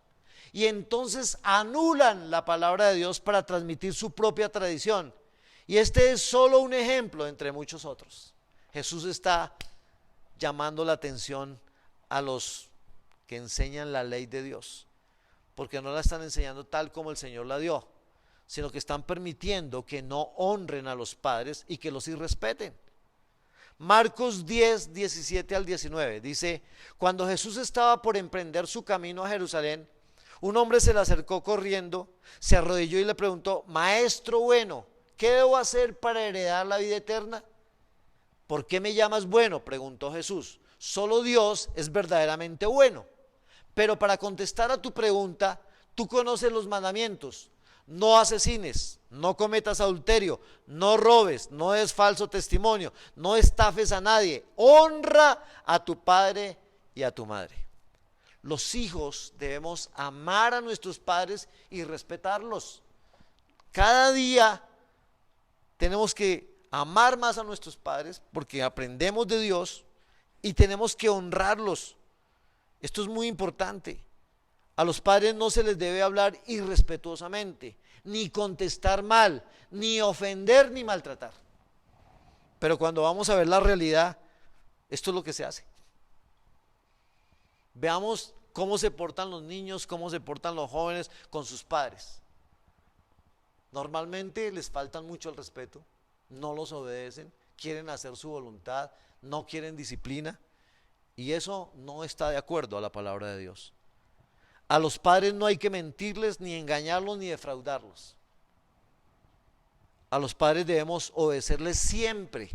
Y entonces anulan la palabra de Dios para transmitir su propia tradición. Y este es solo un ejemplo entre muchos otros. Jesús está llamando la atención a los que enseñan la ley de Dios, porque no la están enseñando tal como el Señor la dio, sino que están permitiendo que no honren a los padres y que los irrespeten. Marcos 10, 17 al 19 dice, cuando Jesús estaba por emprender su camino a Jerusalén, un hombre se le acercó corriendo, se arrodilló y le preguntó, maestro bueno, ¿qué debo hacer para heredar la vida eterna? ¿Por qué me llamas bueno?, preguntó Jesús. Solo Dios es verdaderamente bueno. Pero para contestar a tu pregunta, tú conoces los mandamientos: no asesines, no cometas adulterio, no robes, no des falso testimonio, no estafes a nadie, honra a tu padre y a tu madre. Los hijos debemos amar a nuestros padres y respetarlos. Cada día tenemos que amar más a nuestros padres porque aprendemos de Dios y tenemos que honrarlos. Esto es muy importante. A los padres no se les debe hablar irrespetuosamente, ni contestar mal, ni ofender, ni maltratar. Pero cuando vamos a ver la realidad, esto es lo que se hace. Veamos cómo se portan los niños, cómo se portan los jóvenes con sus padres. Normalmente les faltan mucho el respeto, no los obedecen, quieren hacer su voluntad, no quieren disciplina, y eso no está de acuerdo a la palabra de Dios. A los padres no hay que mentirles, ni engañarlos, ni defraudarlos. A los padres debemos obedecerles siempre.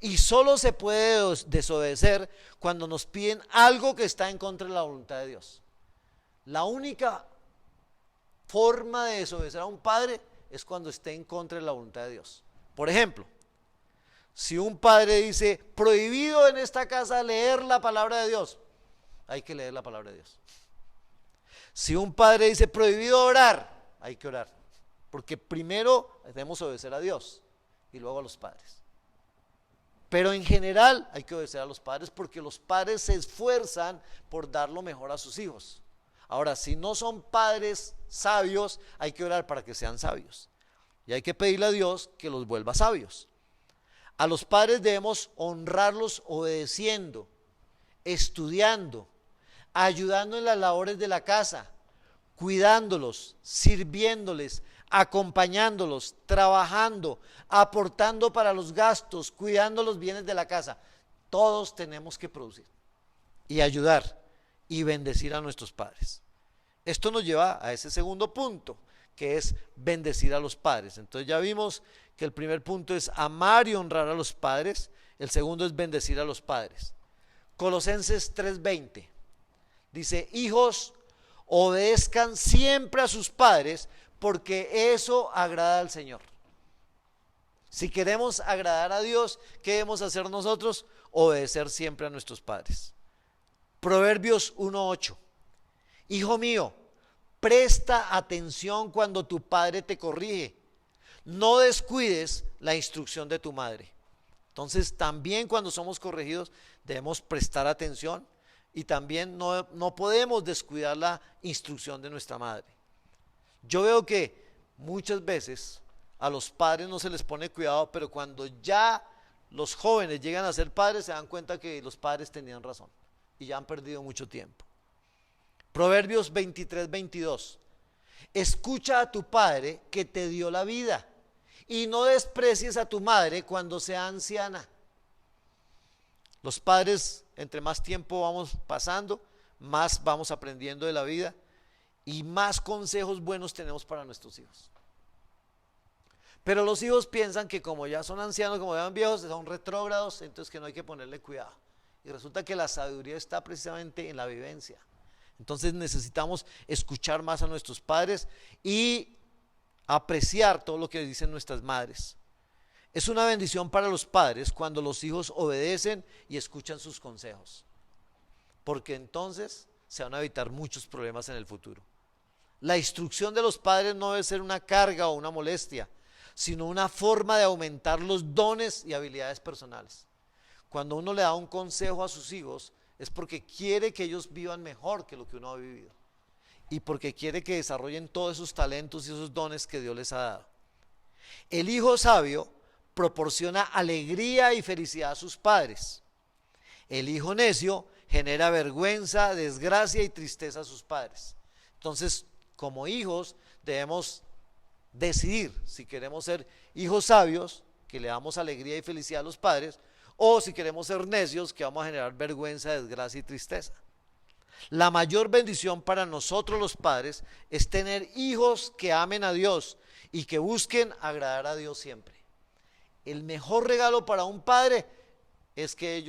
Y solo se puede desobedecer cuando nos piden algo que está en contra de la voluntad de Dios. La única forma de desobedecer a un padre es cuando esté en contra de la voluntad de Dios. Por ejemplo, si un padre dice, prohibido en esta casa leer la palabra de Dios, hay que leer la palabra de Dios. Si un padre dice, prohibido orar, hay que orar. Porque primero debemos obedecer a Dios y luego a los padres. Pero en general hay que obedecer a los padres porque los padres se esfuerzan por dar lo mejor a sus hijos. Ahora, si no son padres sabios, hay que orar para que sean sabios. Y hay que pedirle a Dios que los vuelva sabios. A los padres debemos honrarlos obedeciendo, estudiando, ayudando en las labores de la casa, cuidándolos, sirviéndoles, acompañándolos, trabajando, aportando para los gastos, cuidando los bienes de la casa. Todos tenemos que producir y ayudar y bendecir a nuestros padres. Esto nos lleva a ese segundo punto, que es bendecir a los padres. Entonces ya vimos que el primer punto es amar y honrar a los padres, el segundo es bendecir a los padres. Colosenses 3:20 dice: hijos, obedezcan siempre a sus padres, porque eso agrada al Señor. Si queremos agradar a Dios, ¿qué debemos hacer nosotros? Obedecer siempre a nuestros padres. Proverbios 1:8: hijo mío, presta atención cuando tu padre te corrige, no descuides la instrucción de tu madre. Entonces también cuando somos corregidos debemos prestar atención y también no podemos descuidar la instrucción de nuestra madre. Yo veo que muchas veces a los padres no se les pone cuidado, pero cuando ya los jóvenes llegan a ser padres se dan cuenta que los padres tenían razón y ya han perdido mucho tiempo. Proverbios 23:22: escucha a tu padre que te dio la vida y no desprecies a tu madre cuando sea anciana. Los padres, entre más tiempo vamos pasando, más vamos aprendiendo de la vida y más consejos buenos tenemos para nuestros hijos. Pero los hijos piensan que como ya son ancianos, como ya son viejos, son retrógrados, entonces que no hay que ponerle cuidado. Y resulta que la sabiduría está precisamente en la vivencia. Entonces necesitamos escuchar más a nuestros padres y apreciar todo lo que dicen nuestras madres. Es una bendición para los padres cuando los hijos obedecen y escuchan sus consejos, porque entonces se van a evitar muchos problemas en el futuro. La instrucción de los padres no debe ser una carga o una molestia, sino una forma de aumentar los dones y habilidades personales. Cuando uno le da un consejo a sus hijos, es porque quiere que ellos vivan mejor que lo que uno ha vivido y porque quiere que desarrollen todos esos talentos y esos dones que Dios les ha dado. El hijo sabio proporciona alegría y felicidad a sus padres. El hijo necio genera vergüenza, desgracia y tristeza a sus padres. Entonces, como hijos debemos decidir si queremos ser hijos sabios, que le damos alegría y felicidad a los padres, o si queremos ser necios, que vamos a generar vergüenza, desgracia y tristeza. La mayor bendición para nosotros los padres es tener hijos que amen a Dios y que busquen agradar a Dios siempre. El mejor regalo para un padre es que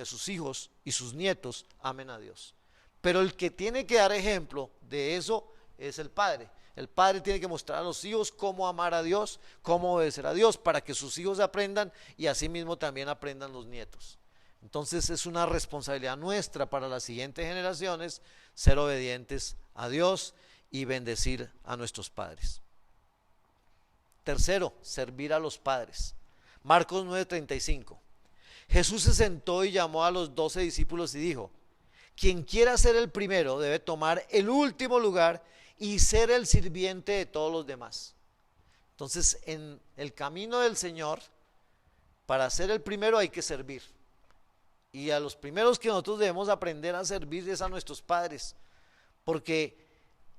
sus hijos y sus nietos amen a Dios. Pero el que tiene que dar ejemplo de eso es el padre. El padre tiene que mostrar a los hijos cómo amar a Dios, cómo obedecer a Dios, para que sus hijos aprendan y así mismo también aprendan los nietos. Entonces es una responsabilidad nuestra para las siguientes generaciones ser obedientes a Dios y bendecir a nuestros padres. Tercero, servir a los padres. Marcos 9:35. Jesús se sentó y llamó a los 12 discípulos y dijo: quien quiera ser el primero debe tomar el último lugar y ser el sirviente de todos los demás. Entonces, en el camino del Señor, para ser el primero hay que servir. Y a los primeros que nosotros debemos aprender a servir es a nuestros padres, porque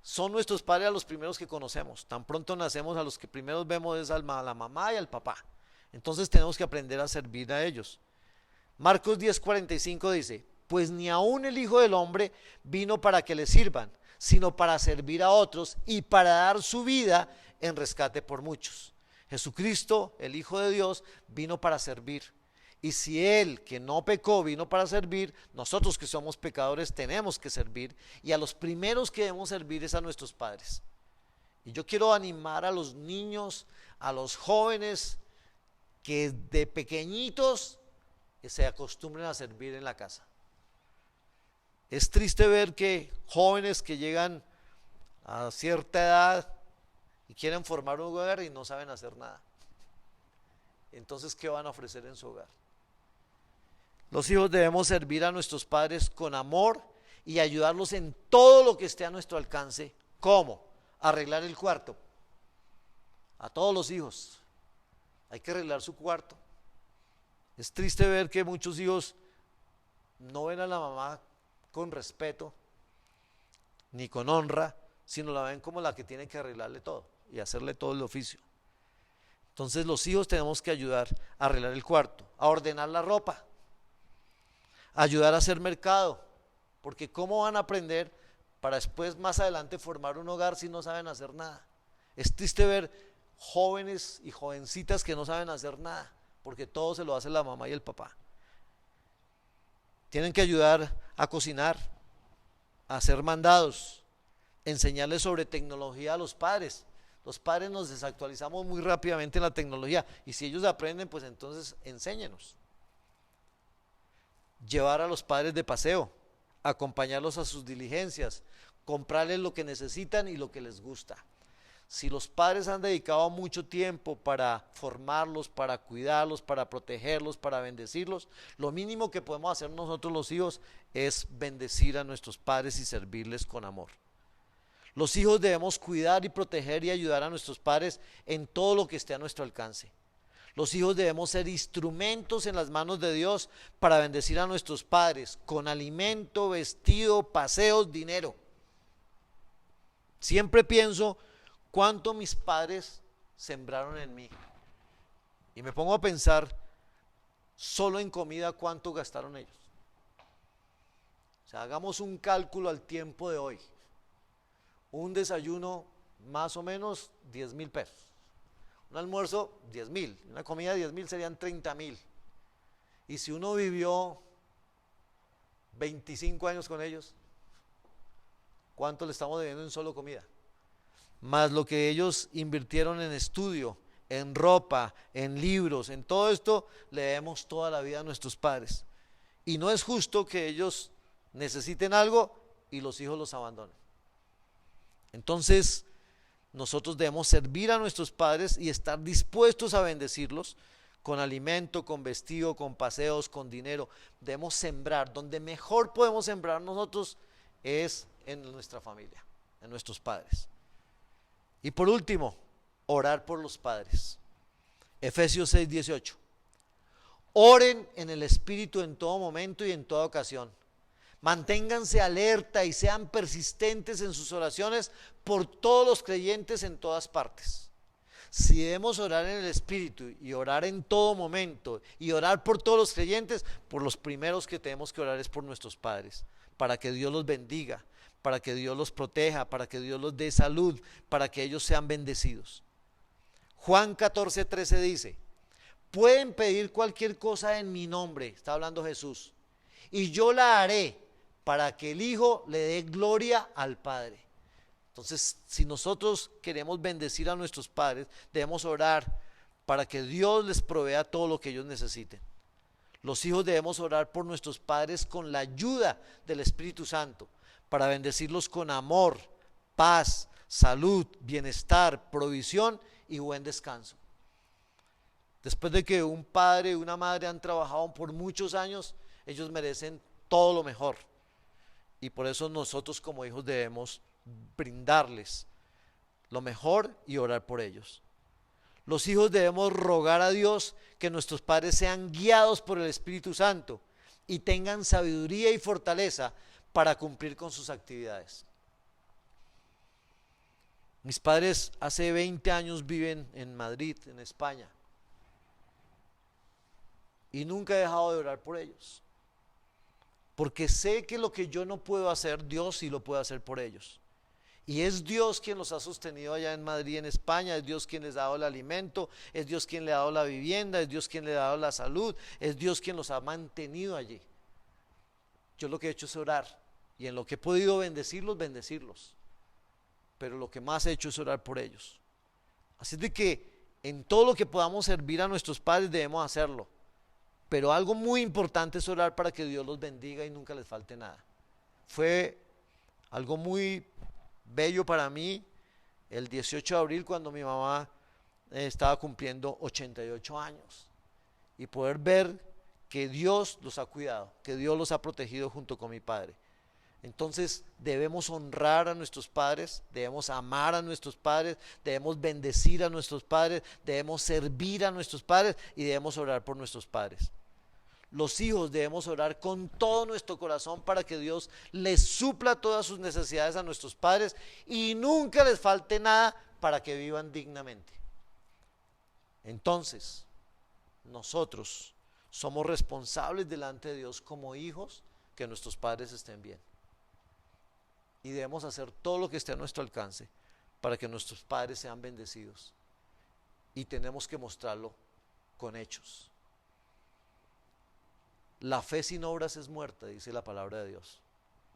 son nuestros padres a los primeros que conocemos. Tan pronto nacemos, a los que primeros vemos es a la mamá y al papá. Entonces tenemos que aprender a servir a ellos. Marcos 10:45 dice: pues ni aun el Hijo del Hombre vino para que le sirvan, sino para servir a otros y para dar su vida en rescate por muchos. Jesucristo, el Hijo de Dios, vino para servir. Y si Él, que no pecó, vino para servir, nosotros que somos pecadores tenemos que servir. Y a los primeros que debemos servir es a nuestros padres. Y yo quiero animar a los niños, a los jóvenes, que de pequeñitos se acostumbren a servir en la casa. Es triste ver que jóvenes que llegan a cierta edad y quieren formar un hogar y no saben hacer nada. Entonces, ¿qué van a ofrecer en su hogar? Los hijos debemos servir a nuestros padres con amor y ayudarlos en todo lo que esté a nuestro alcance. ¿Cómo? Arreglar el cuarto. A todos los hijos hay que arreglar su cuarto. Es triste ver que muchos hijos no ven a la mamá con respeto ni con honra, sino la ven como la que tiene que arreglarle todo y hacerle todo el oficio. Entonces los hijos tenemos que ayudar a arreglar el cuarto, a ordenar la ropa, a ayudar a hacer mercado, porque ¿cómo van a aprender para después más adelante formar un hogar si no saben hacer nada? Es triste ver jóvenes y jovencitas que no saben hacer nada, porque todo se lo hace la mamá y el papá. Tienen que ayudar a cocinar, a hacer mandados, enseñarles sobre tecnología a los padres. Los padres nos desactualizamos muy rápidamente en la tecnología y si ellos aprenden, pues entonces enséñenos. Llevar a los padres de paseo, acompañarlos a sus diligencias, comprarles lo que necesitan y lo que les gusta. Si los padres han dedicado mucho tiempo para formarlos, para cuidarlos, para protegerlos, para bendecirlos, lo mínimo que podemos hacer nosotros los hijos es bendecir a nuestros padres y servirles con amor. Los hijos debemos cuidar y proteger y ayudar a nuestros padres en todo lo que esté a nuestro alcance. Los hijos debemos ser instrumentos en las manos de Dios para bendecir a nuestros padres con alimento, vestido, paseos, dinero. Siempre pienso cuánto mis padres sembraron en mí. Y me pongo a pensar solo en comida cuánto gastaron ellos. O sea, hagamos un cálculo al tiempo de hoy. Un desayuno más o menos 10,000 pesos. Un almuerzo 10,000. Una comida 10,000 serían 30,000. Y si uno vivió 25 años con ellos, ¿cuánto le estamos debiendo en solo comida? Más lo que ellos invirtieron en estudio, en ropa, en libros, en todo esto, le debemos toda la vida a nuestros padres. Y no es justo que ellos necesiten algo y los hijos los abandonen. Entonces, nosotros debemos servir a nuestros padres y estar dispuestos a bendecirlos con alimento, con vestido, con paseos, con dinero. Debemos sembrar. Donde mejor podemos sembrar nosotros es en nuestra familia, en nuestros padres. Y por último, orar por los padres. Efesios 6:18. Oren en el Espíritu en todo momento y en toda ocasión. Manténganse alerta y sean persistentes en sus oraciones por todos los creyentes en todas partes. Si debemos orar en el Espíritu y orar en todo momento y orar por todos los creyentes, por los primeros que tenemos que orar es por nuestros padres, para que Dios los bendiga, para que Dios los proteja, para que Dios los dé salud, para que ellos sean bendecidos. Juan 14:13 dice: pueden pedir cualquier cosa en mi nombre, está hablando Jesús, y yo la haré para que el Hijo le dé gloria al Padre. Entonces, si nosotros queremos bendecir a nuestros padres, debemos orar para que Dios les provea todo lo que ellos necesiten. Los hijos debemos orar por nuestros padres con la ayuda del Espíritu Santo, para bendecirlos con amor, paz, salud, bienestar, provisión y buen descanso. Después de que un padre y una madre han trabajado por muchos años, ellos merecen todo lo mejor. Y por eso nosotros como hijos debemos brindarles lo mejor y orar por ellos. Los hijos debemos rogar a Dios que nuestros padres sean guiados por el Espíritu Santo y tengan sabiduría y fortaleza para cumplir con sus actividades. Mis padres hace 20 años viven en Madrid, en España, y nunca he dejado de orar por ellos, porque sé que lo que yo no puedo hacer, Dios sí lo puede hacer por ellos. Y es Dios quien los ha sostenido allá en Madrid, en España. Es Dios quien les ha dado el alimento, es Dios quien le ha dado la vivienda, es Dios quien le ha dado la salud, es Dios quien los ha mantenido allí. Yo lo que he hecho es orar, y en lo que he podido bendecirlos, pero lo que más he hecho es orar por ellos. Así es de que en todo lo que podamos servir a nuestros padres debemos hacerlo, pero algo muy importante es orar para que Dios los bendiga y nunca les falte nada. Fue algo muy bello para mí el 18 de abril cuando mi mamá estaba cumpliendo 88 años y poder ver que Dios los ha cuidado, que Dios los ha protegido junto con mi padre. Entonces debemos honrar a nuestros padres, debemos amar a nuestros padres, debemos bendecir a nuestros padres, debemos servir a nuestros padres y debemos orar por nuestros padres. Los hijos debemos orar con todo nuestro corazón para que Dios les supla todas sus necesidades a nuestros padres y nunca les falte nada para que vivan dignamente. Entonces, nosotros somos responsables delante de Dios como hijos que nuestros padres estén bien. Y debemos hacer todo lo que esté a nuestro alcance para que nuestros padres sean bendecidos. Y tenemos que mostrarlo con hechos. La fe sin obras es muerta, dice la palabra de Dios.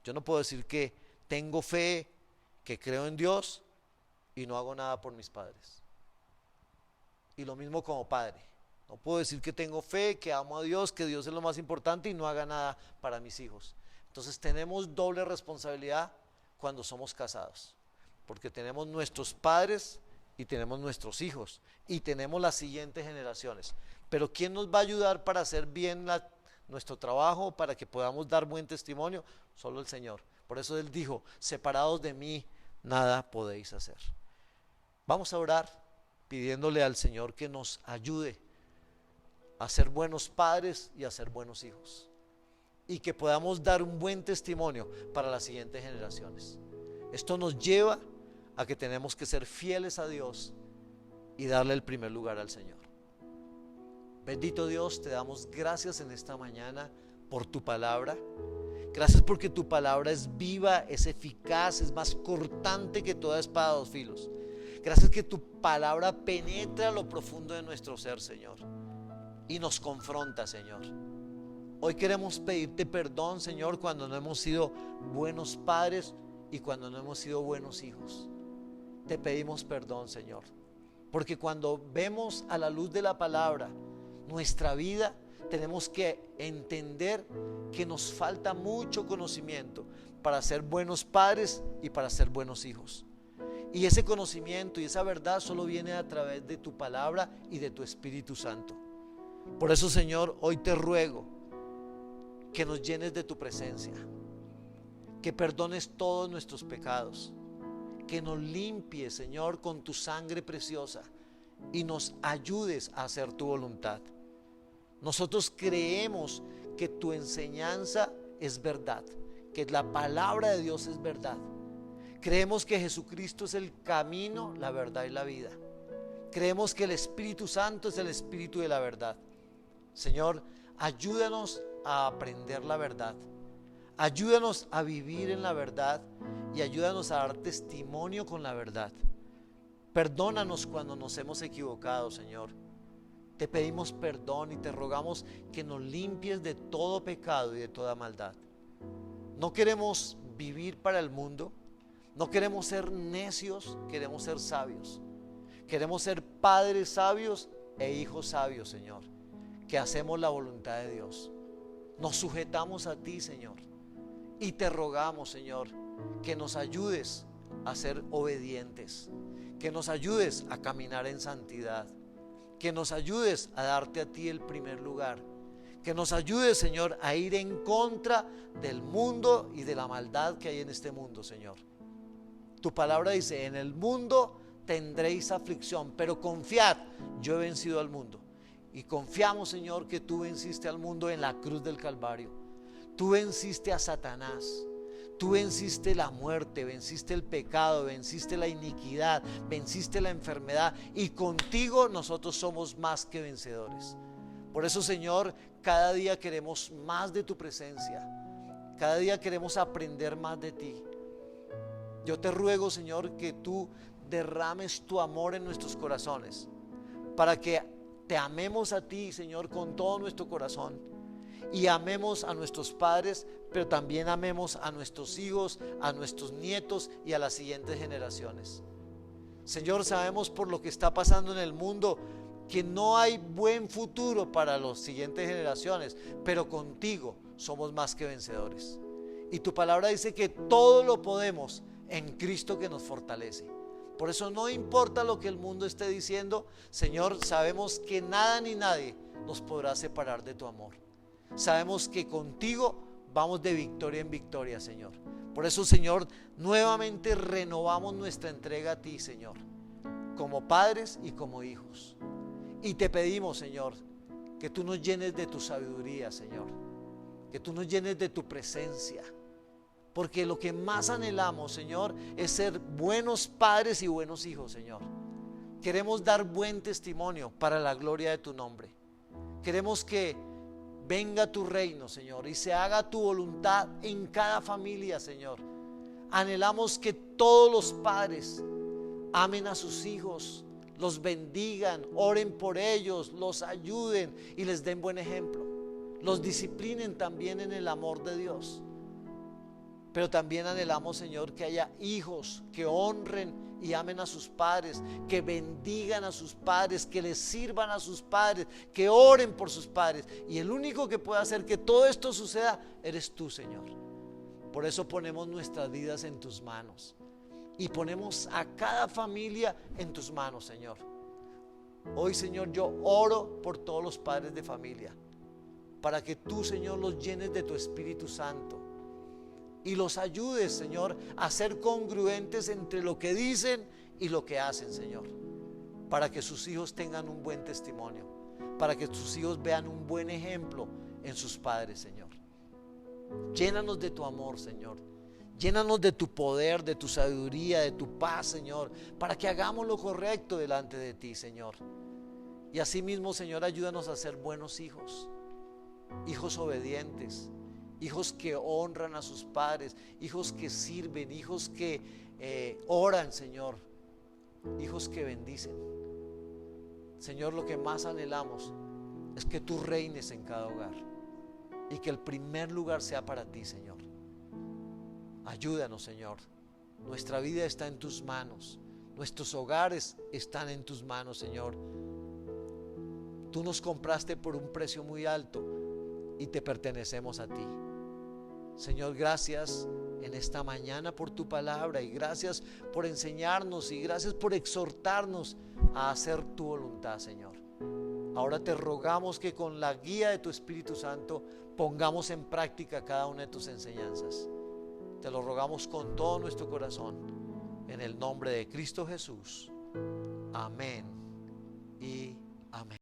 Yo no puedo decir que tengo fe, que creo en Dios y no hago nada por mis padres. Y lo mismo como padre. No puedo decir que tengo fe, que amo a Dios, que Dios es lo más importante y no haga nada para mis hijos. Entonces tenemos doble responsabilidad cuando somos casados, porque tenemos nuestros padres y tenemos nuestros hijos y tenemos las siguientes generaciones. Pero ¿quién nos va a ayudar para hacer bien nuestro trabajo, para que podamos dar buen testimonio? Solo el Señor. Por eso Él dijo: separados de mí nada podéis hacer. Vamos a orar pidiéndole al Señor que nos ayude a ser buenos padres y a ser buenos hijos, y que podamos dar un buen testimonio para las siguientes generaciones. Esto nos lleva a que tenemos que ser fieles a Dios y darle el primer lugar al Señor. Bendito Dios, te damos gracias en esta mañana por tu palabra. Gracias porque tu palabra es viva, es eficaz, es más cortante que toda espada de dos filos. Gracias que tu palabra penetra lo profundo de nuestro ser, Señor, y nos confronta, Señor. Hoy queremos pedirte perdón, Señor, cuando no hemos sido buenos padres y cuando no hemos sido buenos hijos. Te pedimos perdón, Señor, porque cuando vemos a la luz de la palabra nuestra vida, tenemos que entender que nos falta mucho conocimiento para ser buenos padres y para ser buenos hijos. Y ese conocimiento y esa verdad solo viene a través de tu palabra y de tu Espíritu Santo. Por eso, Señor, hoy te ruego que nos llenes de tu presencia, que perdones todos nuestros pecados, que nos limpies, Señor, con tu sangre preciosa y nos ayudes a hacer tu voluntad. Nosotros creemos que tu enseñanza es verdad, que la palabra de Dios es verdad. Creemos que Jesucristo es el camino, la verdad y la vida. Creemos que el Espíritu Santo es el Espíritu de la verdad. Señor, ayúdanos a aprender la verdad. Ayúdanos a vivir en la verdad y ayúdanos a dar testimonio con la verdad. Perdónanos cuando nos hemos equivocado, Señor. Te pedimos perdón y te rogamos que nos limpies de todo pecado y de toda maldad. No queremos vivir para el mundo, no queremos ser necios, queremos ser sabios. Queremos ser padres sabios e hijos sabios, Señor, que hacemos la voluntad de Dios. Nos sujetamos a ti, Señor, y te rogamos, Señor, que nos ayudes a ser obedientes, que nos ayudes a caminar en santidad, que nos ayudes a darte a ti el primer lugar, que nos ayudes, Señor, a ir en contra del mundo y de la maldad que hay en este mundo, Señor. Tu palabra dice: en el mundo tendréis aflicción, pero confiad, yo he vencido al mundo. Y confiamos, Señor, que tú venciste al mundo en la cruz del Calvario. Tú venciste a Satanás, tú venciste la muerte, venciste el pecado, venciste la iniquidad, venciste la enfermedad, y contigo nosotros somos más que vencedores. Por eso, Señor, cada día queremos más de tu presencia, cada día queremos aprender más de ti. Yo te ruego, Señor, que tú derrames tu amor en nuestros corazones, para que te amemos a ti, Señor, con todo nuestro corazón, y amemos a nuestros padres, pero también amemos a nuestros hijos, a nuestros nietos y a las siguientes generaciones. Señor, sabemos por lo que está pasando en el mundo que no hay buen futuro para las siguientes generaciones, pero contigo somos más que vencedores. Y tu palabra dice que todo lo podemos en Cristo que nos fortalece. Por eso no importa lo que el mundo esté diciendo, Señor, sabemos que nada ni nadie nos podrá separar de tu amor. Sabemos que contigo vamos de victoria en victoria, Señor. Por eso, Señor, nuevamente renovamos nuestra entrega a ti, Señor, como padres y como hijos. Y te pedimos, Señor, que tú nos llenes de tu sabiduría, Señor, que tú nos llenes de tu presencia, porque lo que más anhelamos, Señor, es ser buenos padres y buenos hijos, Señor. Queremos dar buen testimonio para la gloria de tu nombre. Queremos que venga tu reino, Señor, y se haga tu voluntad en cada familia, Señor. Anhelamos que todos los padres amen a sus hijos, los bendigan, oren por ellos, los ayuden y les den buen ejemplo. Los disciplinen también en el amor de Dios. Pero también anhelamos, Señor, que haya hijos que honren y amen a sus padres, que bendigan a sus padres, que les sirvan a sus padres, que oren por sus padres. Y el único que puede hacer que todo esto suceda eres tú, Señor. Por eso ponemos nuestras vidas en tus manos y ponemos a cada familia en tus manos, Señor. Hoy, Señor, yo oro por todos los padres de familia, para que tú, Señor, los llenes de tu Espíritu Santo y los ayudes, Señor, a ser congruentes entre lo que dicen y lo que hacen, Señor, para que sus hijos tengan un buen testimonio, para que sus hijos vean un buen ejemplo en sus padres, Señor. Llénanos de tu amor, Señor. Llénanos de tu poder, de tu sabiduría, de tu paz, Señor, para que hagamos lo correcto delante de ti, Señor. Y asimismo, Señor, ayúdanos a ser buenos hijos, hijos obedientes, hijos que honran a sus padres, hijos que sirven, hijos que oran, Señor, hijos que bendicen. Señor, lo que más anhelamos es que tú reines en cada hogar y que el primer lugar sea para ti, Señor. Ayúdanos, Señor. Nuestra vida está en tus manos, nuestros hogares están en tus manos, Señor. Tú nos compraste por un precio muy alto y te pertenecemos a ti. Señor, gracias en esta mañana por tu palabra y gracias por enseñarnos y gracias por exhortarnos a hacer tu voluntad, Señor. Ahora te rogamos que con la guía de tu Espíritu Santo pongamos en práctica cada una de tus enseñanzas. Te lo rogamos con todo nuestro corazón, en el nombre de Cristo Jesús. Amén y amén.